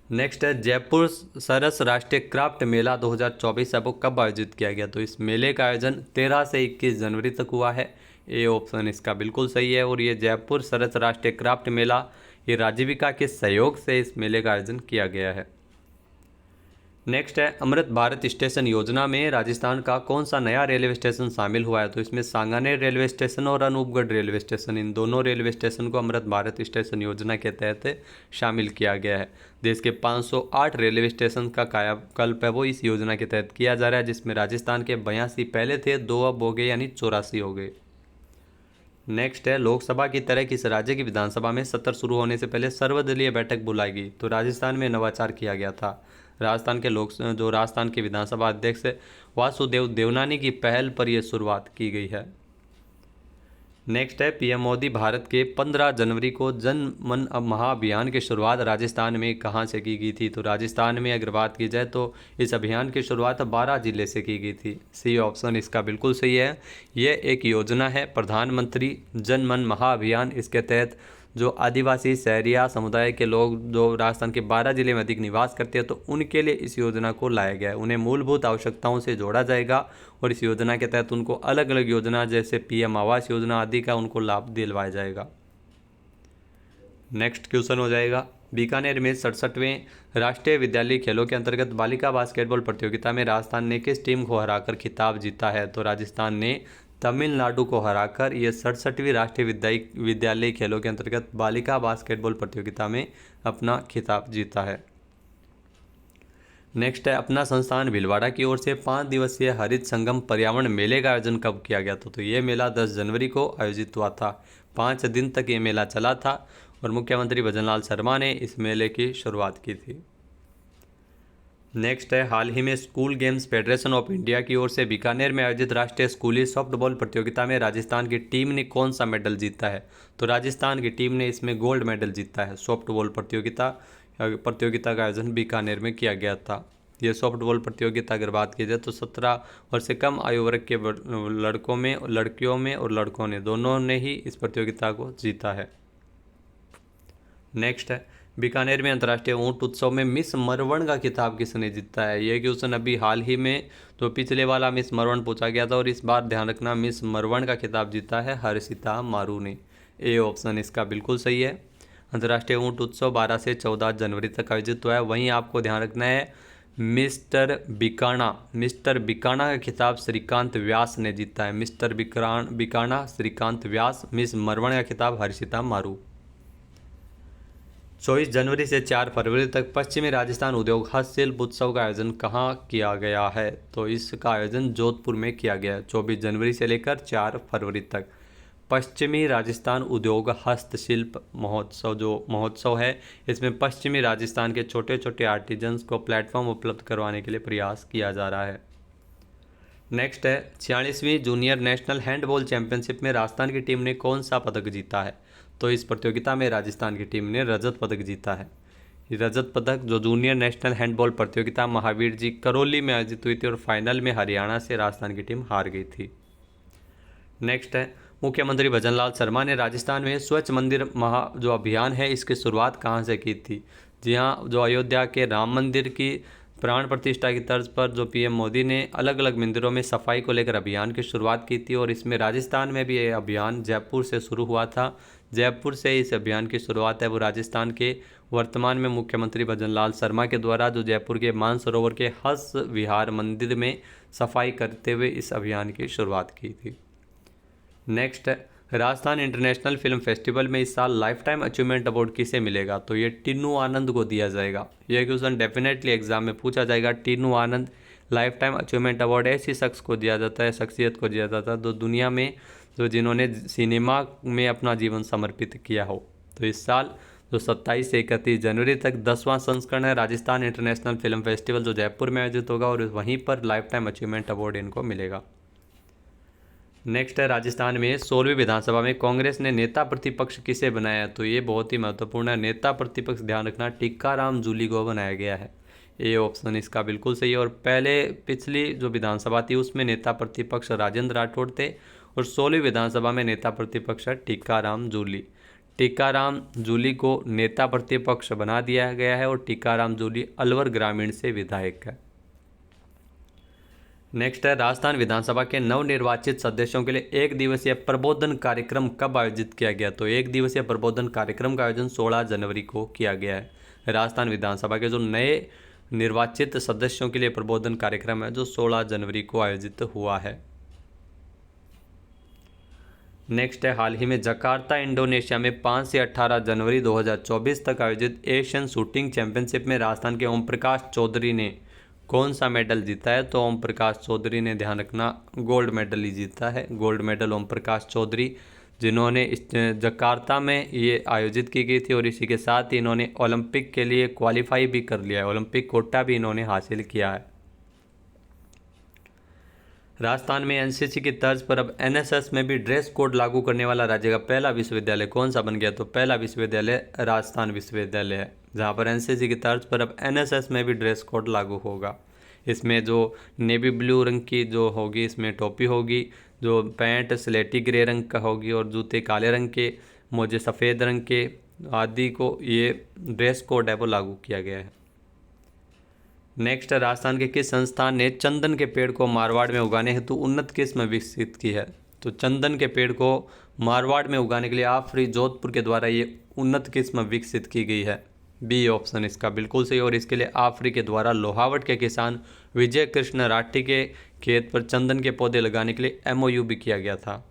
नेक्स्ट है जयपुर सरस राष्ट्रीय क्राफ्ट मेला 2024 अब कब आयोजित किया गया। तो इस मेले का आयोजन 13 से 21 जनवरी तक हुआ है। ए ऑप्शन इसका बिल्कुल सही है और ये जयपुर सरस राष्ट्रीय क्राफ्ट मेला ये राजीविका के सहयोग से इस मेले का आयोजन किया गया है। नेक्स्ट है अमृत भारत स्टेशन योजना में राजस्थान का कौन सा नया रेलवे स्टेशन शामिल हुआ है। तो इसमें सांगानेर रेलवे स्टेशन और अनूपगढ़ रेलवे स्टेशन, इन दोनों रेलवे स्टेशन को अमृत भारत स्टेशन योजना के तहत शामिल किया गया है। देश के 508 रेलवे स्टेशन का कायाकल्प है वो इस योजना के तहत किया जा रहा है, जिसमें राजस्थान के 82 पहले थे, 2 अब हो गए यानी 84 हो गए। नेक्स्ट है लोकसभा की तरह किस राज्य की विधानसभा में सत्र शुरू होने से पहले सर्वदलीय बैठक बुलाई गई। तो राजस्थान में नवाचार किया गया था। राजस्थान के विधानसभा अध्यक्ष वासुदेव देवनानी की पहल पर यह शुरुआत की गई है। नेक्स्ट है पीएम मोदी भारत के 15 जनवरी को जन मन महाअभियान की शुरुआत राजस्थान में कहां से की गई थी। तो राजस्थान में अगर बात की जाए तो इस अभियान की शुरुआत 12 जिले से की गई थी। सी ऑप्शन इसका बिल्कुल सही है। यह एक योजना है प्रधानमंत्री जन मन महाअभियान। इसके तहत जो आदिवासी शहरिया समुदाय के लोग जो राजस्थान के 12 जिले में अधिक निवास करते हैं तो उनके लिए इस योजना को लाया गया है। उन्हें मूलभूत आवश्यकताओं से जोड़ा जाएगा और इस योजना के तहत उनको अलग अलग योजना जैसे पीएम आवास योजना आदि का उनको लाभ दिलवाया जाएगा। नेक्स्ट क्वेश्चन हो जाएगा बीकानेर में 67वें राष्ट्रीय विद्यालय खेलों के अंतर्गत बालिका बास्केटबॉल प्रतियोगिता में राजस्थान ने किस टीम को हराकर खिताब जीता है। तो राजस्थान ने तमिलनाडु को हराकर ये 67वीं राष्ट्रीय विद्यालय खेलों के अंतर्गत बालिका बास्केटबॉल प्रतियोगिता में अपना खिताब जीता है। नेक्स्ट है अपना संस्थान भीलवाड़ा की ओर से 5 दिवसीय हरित संगम पर्यावरण मेले का आयोजन कब किया गया तो ये मेला 10 जनवरी को आयोजित हुआ था। 5 दिन तक ये मेला चला था और मुख्यमंत्री भजनलाल शर्मा ने इस मेले की शुरुआत की थी। नेक्स्ट है, हाल ही में school games federation of India की ओर से बीकानेर में आयोजित राष्ट्रीय स्कूली सॉफ्टबॉल प्रतियोगिता में राजस्थान की टीम ने कौन सा मेडल जीता है? तो राजस्थान की टीम ने इसमें गोल्ड मेडल जीता है। सॉफ्टबॉल प्रतियोगिता का आयोजन बीकानेर में किया गया था। ये सॉफ्टबॉल प्रतियोगिता अगर बात की जाए तो 17 वर्ष से कम आयु वर्ग के लड़कियों में और लड़कों ने दोनों ने ही इस प्रतियोगिता को जीता है। नेक्स्ट है, बीकानेर में अंतर्राष्ट्रीय ऊंट उत्सव में मिस मरवण का खिताब किसने जीता है? ये क्वेश्चन अभी हाल ही में तो पिछले वाला मिस मरवण पूछा गया था और इस बार ध्यान रखना मिस मरवण का खिताब जीता है हर्षिता मारू ने। ए ऑप्शन इसका बिल्कुल सही है। अंतर्राष्ट्रीय ऊंट उत्सव 12 से 14 जनवरी तक आयोजित हुआ है। वहीं आपको ध्यान रखना है मिस्टर बिकाना का खिताब श्रीकांत व्यास ने जीता है। मिस्टर बिकाना श्रीकांत व्यास, मिस मरवण का खिताब हर्षिता मारू। 24 जनवरी से 4 फरवरी तक पश्चिमी राजस्थान उद्योग हस्तशिल्प उत्सव का आयोजन कहाँ किया गया है? तो इसका आयोजन जोधपुर में किया गया है। 24 जनवरी से लेकर 4 फरवरी तक पश्चिमी राजस्थान उद्योग हस्तशिल्प महोत्सव जो महोत्सव है, इसमें पश्चिमी राजस्थान के छोटे छोटे आर्टिजन्स को प्लेटफॉर्म उपलब्ध करवाने के लिए प्रयास किया जा रहा है। नेक्स्ट है, 46वीं जूनियर नेशनल हैंडबॉल चैंपियनशिप में राजस्थान की टीम ने कौन सा पदक जीता है? तो इस प्रतियोगिता में राजस्थान की टीम ने रजत पदक जीता है। रजत पदक जो जूनियर नेशनल हैंडबॉल प्रतियोगिता महावीर जी करौली में आयोजित हुई थी और फाइनल में हरियाणा से राजस्थान की टीम हार गई थी। नेक्स्ट है, मुख्यमंत्री भजनलाल शर्मा ने राजस्थान में स्वच्छ मंदिर जो अभियान है इसकी शुरुआत कहाँ से की थी? जी हाँ, जो अयोध्या के राम मंदिर की प्राण प्रतिष्ठा की तर्ज पर जो पीएम मोदी ने अलग अलग मंदिरों में सफाई को लेकर अभियान की शुरुआत की थी और इसमें राजस्थान में भी ये अभियान जयपुर से शुरू हुआ था। जयपुर से इस अभियान की शुरुआत है वो राजस्थान के वर्तमान में मुख्यमंत्री भजनलाल शर्मा के द्वारा जो जयपुर के मानसरोवर के हंस विहार मंदिर में सफाई करते हुए इस अभियान की शुरुआत की थी। नेक्स्ट है, राजस्थान इंटरनेशनल फिल्म फेस्टिवल में इस साल लाइफ टाइम अचीवमेंट अवार्ड किसे मिलेगा? तो ये टीनू आनंद को दिया जाएगा। यह क्वेश्चन डेफिनेटली एग्जाम में पूछा जाएगा। टीनू आनंद लाइफ टाइम अचीवमेंट अवार्ड ऐसी शख्स को दिया जाता है, शख्सियत को दिया जाता है तो दुनिया में जो जिन्होंने सिनेमा में अपना जीवन समर्पित किया हो। तो इस साल जो 27 से 31 जनवरी तक 10वां संस्करण है राजस्थान इंटरनेशनल फिल्म फेस्टिवल जो जयपुर में आयोजित होगा और वहीं पर लाइफ टाइम अचीवमेंट अवार्ड इनको मिलेगा। नेक्स्ट है, राजस्थान में 16वीं विधानसभा में कांग्रेस ने नेता प्रतिपक्ष किसे बनाया? तो ये बहुत ही महत्वपूर्ण है। नेता प्रतिपक्ष ध्यान रखना टीकाराम जूली को बनाया गया है। ए ऑप्शन इसका बिल्कुल सही है। और पिछली जो विधानसभा थी उसमें नेता प्रतिपक्ष राजेंद्र राठौड़ थे और 16वीं विधानसभा में नेता प्रतिपक्ष है टीकाराम जूली। टीकाराम जूली को नेता प्रतिपक्ष बना दिया गया है और टीकाराम जूली अलवर ग्रामीण से विधायक है। नेक्स्ट है, राजस्थान विधानसभा के नवनिर्वाचित सदस्यों के लिए एक दिवसीय प्रबोधन कार्यक्रम कब आयोजित किया गया? तो एक दिवसीय प्रबोधन कार्यक्रम का आयोजन 16 जनवरी को किया गया है। राजस्थान विधानसभा के जो नए निर्वाचित सदस्यों के लिए प्रबोधन कार्यक्रम है जो 16 जनवरी को आयोजित हुआ है। नेक्स्ट है, हाल ही में जकार्ता इंडोनेशिया में 5 से 18 जनवरी 2024 तक आयोजित एशियन शूटिंग चैंपियनशिप में राजस्थान के ओम प्रकाश चौधरी ने कौन सा मेडल जीता है? तो ओम प्रकाश चौधरी ने ध्यान रखना गोल्ड मेडल ही जीता है। गोल्ड मेडल ओम प्रकाश चौधरी जिन्होंने इस जकार्ता में ये आयोजित की गई थी और इसी के साथ ही इन्होंने ओलंपिक के लिए क्वालिफाई भी कर लिया है। ओलंपिक कोटा भी इन्होंने हासिल किया है। राजस्थान में एनसीसी की तर्ज पर अब एनएसएस में भी ड्रेस कोड लागू करने वाला राज्य का पहला विश्वविद्यालय कौन सा बन गया? तो पहला विश्वविद्यालय राजस्थान विश्वविद्यालय है जहां पर एनसीसी की तर्ज पर अब एनएसएस में भी ड्रेस कोड लागू होगा। इसमें जो नेवी ब्लू रंग की जो होगी इसमें टोपी होगी, जो पैंट स्लेटी ग्रे रंग का होगी और जूते काले रंग के, मोजे सफ़ेद रंग के आदि को ये ड्रेस कोड है वो लागू किया गया है। नेक्स्ट, राजस्थान के किस संस्थान ने चंदन के पेड़ को मारवाड़ में उगाने हेतु उन्नत किस्म विकसित की है? तो चंदन के पेड़ को मारवाड़ में उगाने के लिए आफरी जोधपुर के द्वारा ये उन्नत किस्म विकसित की गई है। बी ऑप्शन इसका बिल्कुल सही। और इसके लिए आफरी के द्वारा लोहावट के किसान विजय कृष्ण राठी के खेत पर चंदन के पौधे लगाने के लिए एमओयू भी किया गया था।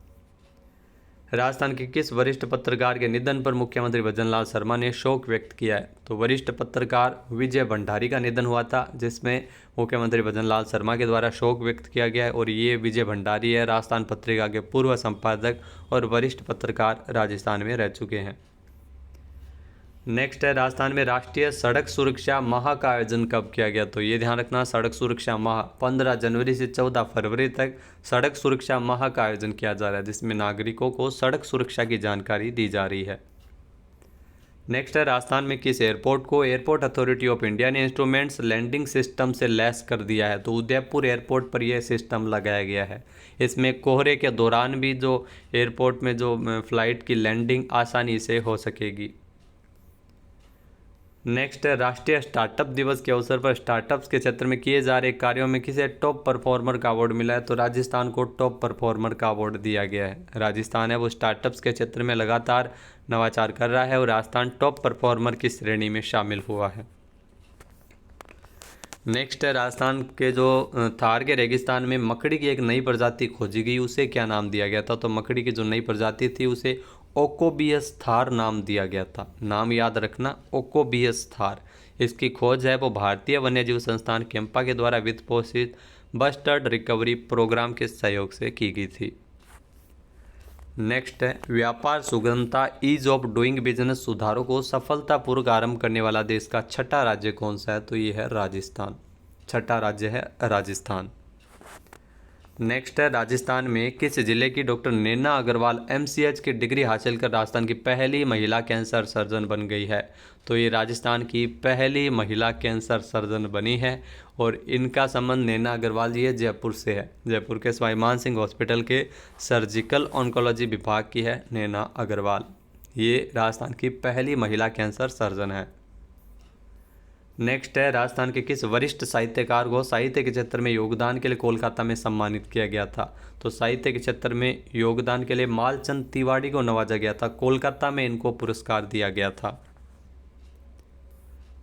राजस्थान के किस वरिष्ठ पत्रकार के निधन पर मुख्यमंत्री भजनलाल शर्मा ने शोक व्यक्त किया है? तो वरिष्ठ पत्रकार विजय भंडारी का निधन हुआ था जिसमें मुख्यमंत्री भजनलाल शर्मा के द्वारा शोक व्यक्त किया गया है और ये विजय भंडारी है राजस्थान पत्रिका के पूर्व संपादक और वरिष्ठ पत्रकार राजस्थान में रह चुके हैं। नेक्स्ट है राजस्थान में राष्ट्रीय सड़क सुरक्षा माह का आयोजन कब किया गया? तो ये ध्यान रखना, सड़क सुरक्षा माह 15 जनवरी से 14 फरवरी तक सड़क सुरक्षा माह का आयोजन किया जा रहा है, जिसमें नागरिकों को सड़क सुरक्षा की जानकारी दी जा रही है। नेक्स्ट है राजस्थान में किस एयरपोर्ट को एयरपोर्ट अथॉरिटी ऑफ इंडिया ने इंस्ट्रूमेंट्स लैंडिंग सिस्टम से लैस कर दिया है? तो उदयपुर एयरपोर्ट पर यह सिस्टम लगाया गया है। इसमें कोहरे के दौरान भी जो एयरपोर्ट में जो फ्लाइट की लैंडिंग आसानी से हो सकेगी। नेक्स्ट है राष्ट्रीय स्टार्टअप दिवस के अवसर पर स्टार्टअप्स के क्षेत्र में किए जा रहे कार्यों में किसे टॉप परफॉर्मर का अवार्ड मिला है? तो राजस्थान को टॉप परफॉर्मर का अवार्ड दिया गया है। राजस्थान है वो स्टार्टअप्स के क्षेत्र में लगातार नवाचार कर रहा है और राजस्थान टॉप परफॉर्मर की श्रेणी में शामिल हुआ है। नेक्स्ट है राजस्थान के जो थार के रेगिस्तान में मकड़ी की एक नई प्रजाति खोजी गई, उसे क्या नाम दिया गया था? तो मकड़ी की जो नई प्रजाति थी उसे ओकोबियस थार नाम दिया गया था। नाम याद रखना, ओकोबियस थार। इसकी खोज है वो भारतीय वन्यजीव संस्थान कैंपा के द्वारा वित्त पोषित बस्टर्ड रिकवरी प्रोग्राम के सहयोग से की गई थी। नेक्स्ट है व्यापार सुगमता ईज ऑफ डूइंग बिजनेस सुधारों को सफलतापूर्वक आरंभ करने वाला देश का छठा राज्य कौन सा है? तो ये है राजस्थान। छठा राज्य है राजस्थान। नेक्स्ट है राजस्थान में किस जिले की डॉक्टर नैना अग्रवाल एमसीएच की डिग्री हासिल कर राजस्थान की पहली महिला कैंसर सर्जन बन गई है? तो ये राजस्थान की पहली महिला कैंसर सर्जन बनी है और इनका संबंध नैना अग्रवाल जी है जयपुर से है। जयपुर के सवाई मान सिंह हॉस्पिटल के सर्जिकल ऑन्कोलॉजी विभाग की है नैना अग्रवाल। ये राजस्थान की पहली महिला कैंसर सर्जन है। नेक्स्ट है राजस्थान के किस वरिष्ठ साहित्यकार को साहित्य के क्षेत्र में योगदान के लिए कोलकाता में सम्मानित किया गया था? तो साहित्य के क्षेत्र में योगदान के लिए मालचंद तिवारी को नवाजा गया था। कोलकाता में इनको पुरस्कार दिया गया था।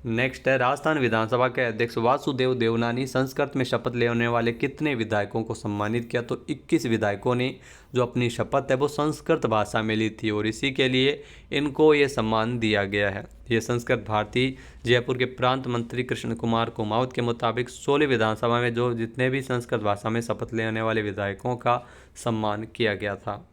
नेक्स्ट है राजस्थान विधानसभा के अध्यक्ष वासुदेव देवनानी संस्कृत में शपथ लेने वाले कितने विधायकों को सम्मानित किया? तो 21 विधायकों ने जो अपनी शपथ है वो संस्कृत भाषा में ली थी और इसी के लिए इनको ये सम्मान दिया गया है। ये संस्कृत भारती जयपुर के प्रांत मंत्री कृष्ण कुमार कुमावत के मुताबिक 16 विधानसभा में जो जितने भी संस्कृत भाषा में शपथ लेने वाले विधायकों का सम्मान किया गया था।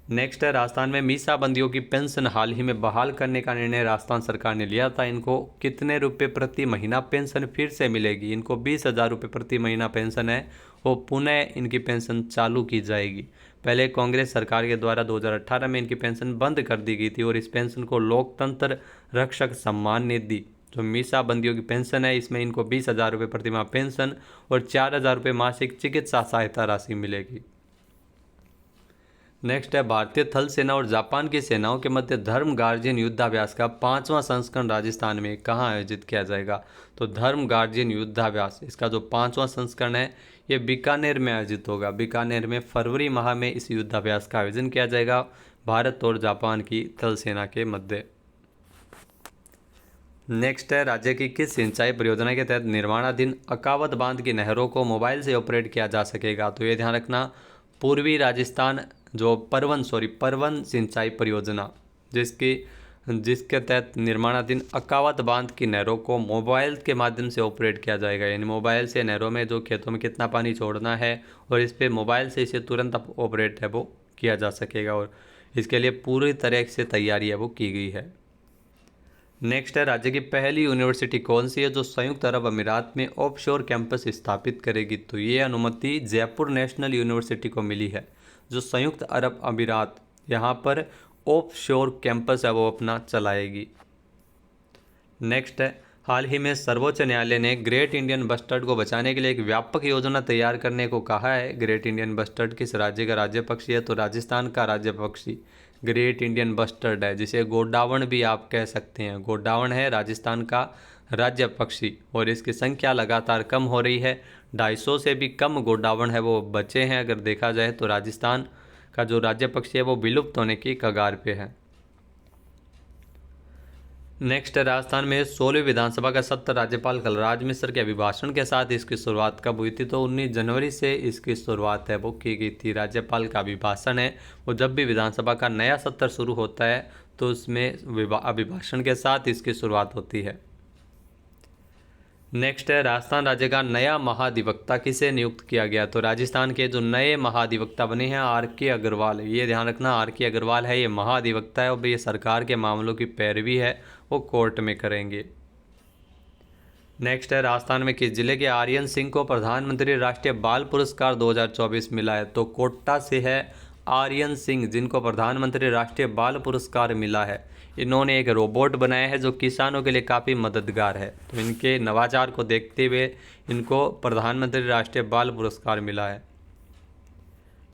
नेक्स्ट है राजस्थान में मीसाबंदियों की पेंशन हाल ही में बहाल करने का निर्णय राजस्थान सरकार ने लिया था। इनको कितने रुपए प्रति महीना पेंशन फिर से मिलेगी? इनको 20,000 रुपये प्रति महीना पेंशन है वो पुनः इनकी पेंशन चालू की जाएगी। पहले कांग्रेस सरकार के द्वारा 2018 में इनकी पेंशन बंद कर दी गई थी और इस पेंशन को लोकतंत्र रक्षक सम्मान निधि जो मीसाबंदियों की पेंशन है इसमें इनको 20,000 रुपये प्रति माह पेंशन और 4,000 रुपये मासिक चिकित्सा सहायता राशि मिलेगी। नेक्स्ट है भारतीय थल सेना और जापान की सेनाओं के मध्य धर्म गार्जियन युद्धाभ्यास का 5वां संस्करण राजस्थान में कहाँ आयोजित किया जाएगा? तो धर्म गार्जियन युद्धाभ्यास इसका जो 5वां संस्करण है ये बीकानेर में आयोजित होगा। बीकानेर में फरवरी माह में इस युद्धाभ्यास का आयोजन किया जाएगा भारत और जापान की थल सेना के मध्य। नेक्स्ट है राज्य की किस सिंचाई परियोजना के तहत निर्माणाधीन अकावत बांध की नहरों को मोबाइल से ऑपरेट किया जा सकेगा? तो ये ध्यान रखना, पूर्वी राजस्थान जो परवन सिंचाई परियोजना जिसके तहत निर्माणाधीन अकावत बांध की नहरों को मोबाइल के माध्यम से ऑपरेट किया जाएगा। यानी मोबाइल से नहरों में जो खेतों में कितना पानी छोड़ना है और इस पर मोबाइल से इसे तुरंत ऑपरेट है वो किया जा सकेगा और इसके लिए पूरी तरह से तैयारी है वो की गई है। नेक्स्ट है राज्य की पहली यूनिवर्सिटी कौन सी है जो संयुक्त अरब अमीरात में ऑफशोर कैंपस स्थापित करेगी? तो ये अनुमति जयपुर नेशनल यूनिवर्सिटी को मिली है जो संयुक्त अरब अमीरात यहाँ पर ऑफशोर कैंपस है वो अपना चलाएगी। नेक्स्ट है हाल ही में सर्वोच्च न्यायालय ने ग्रेट इंडियन बस्टर्ड को बचाने के लिए एक व्यापक योजना तैयार करने को कहा है। ग्रेट इंडियन बस्टर्ड किस राज्य का राज्य पक्षी है? तो राजस्थान का राज्य पक्षी ग्रेट इंडियन बस्टर्ड है, जिसे गोडावण भी आप कह सकते हैं। गोडावण है राजस्थान का राज्य पक्षी और इसकी संख्या लगातार कम हो रही है। 250 से भी कम गोडावण है वो बचे हैं। अगर देखा जाए तो राजस्थान का जो राज्य पक्षी है वो विलुप्त होने की कगार पे है। नेक्स्ट राजस्थान में 16वीं विधानसभा का सत्र राज्यपाल कलराज मिश्र के अभिभाषण के साथ इसकी शुरुआत कब हुई थी? तो 19 जनवरी से इसकी शुरुआत है वो की गई थी। राज्यपाल का अभिभाषण है वो जब भी विधानसभा का नया सत्र शुरू होता है तो उसमें अभिभाषण के साथ इसकी शुरुआत होती है। नेक्स्ट है राजस्थान राज्य का नया महाधिवक्ता किसे नियुक्त किया गया। तो राजस्थान के जो नए महाधिवक्ता बने हैं आर के अग्रवाल, ये ध्यान रखना आर के अग्रवाल है, ये महाधिवक्ता है और ये सरकार के मामलों की पैरवी है, वो कोर्ट में करेंगे। नेक्स्ट है राजस्थान में किस जिले के आर्यन सिंह को प्रधानमंत्री राष्ट्रीय बाल पुरस्कार 2024 मिला है। तो कोटा से है आर्यन सिंह, जिनको प्रधानमंत्री राष्ट्रीय बाल पुरस्कार मिला है। इन्होंने एक रोबोट बनाया है जो किसानों के लिए काफ़ी मददगार है, तो इनके नवाचार को देखते हुए इनको प्रधानमंत्री राष्ट्रीय बाल पुरस्कार मिला है।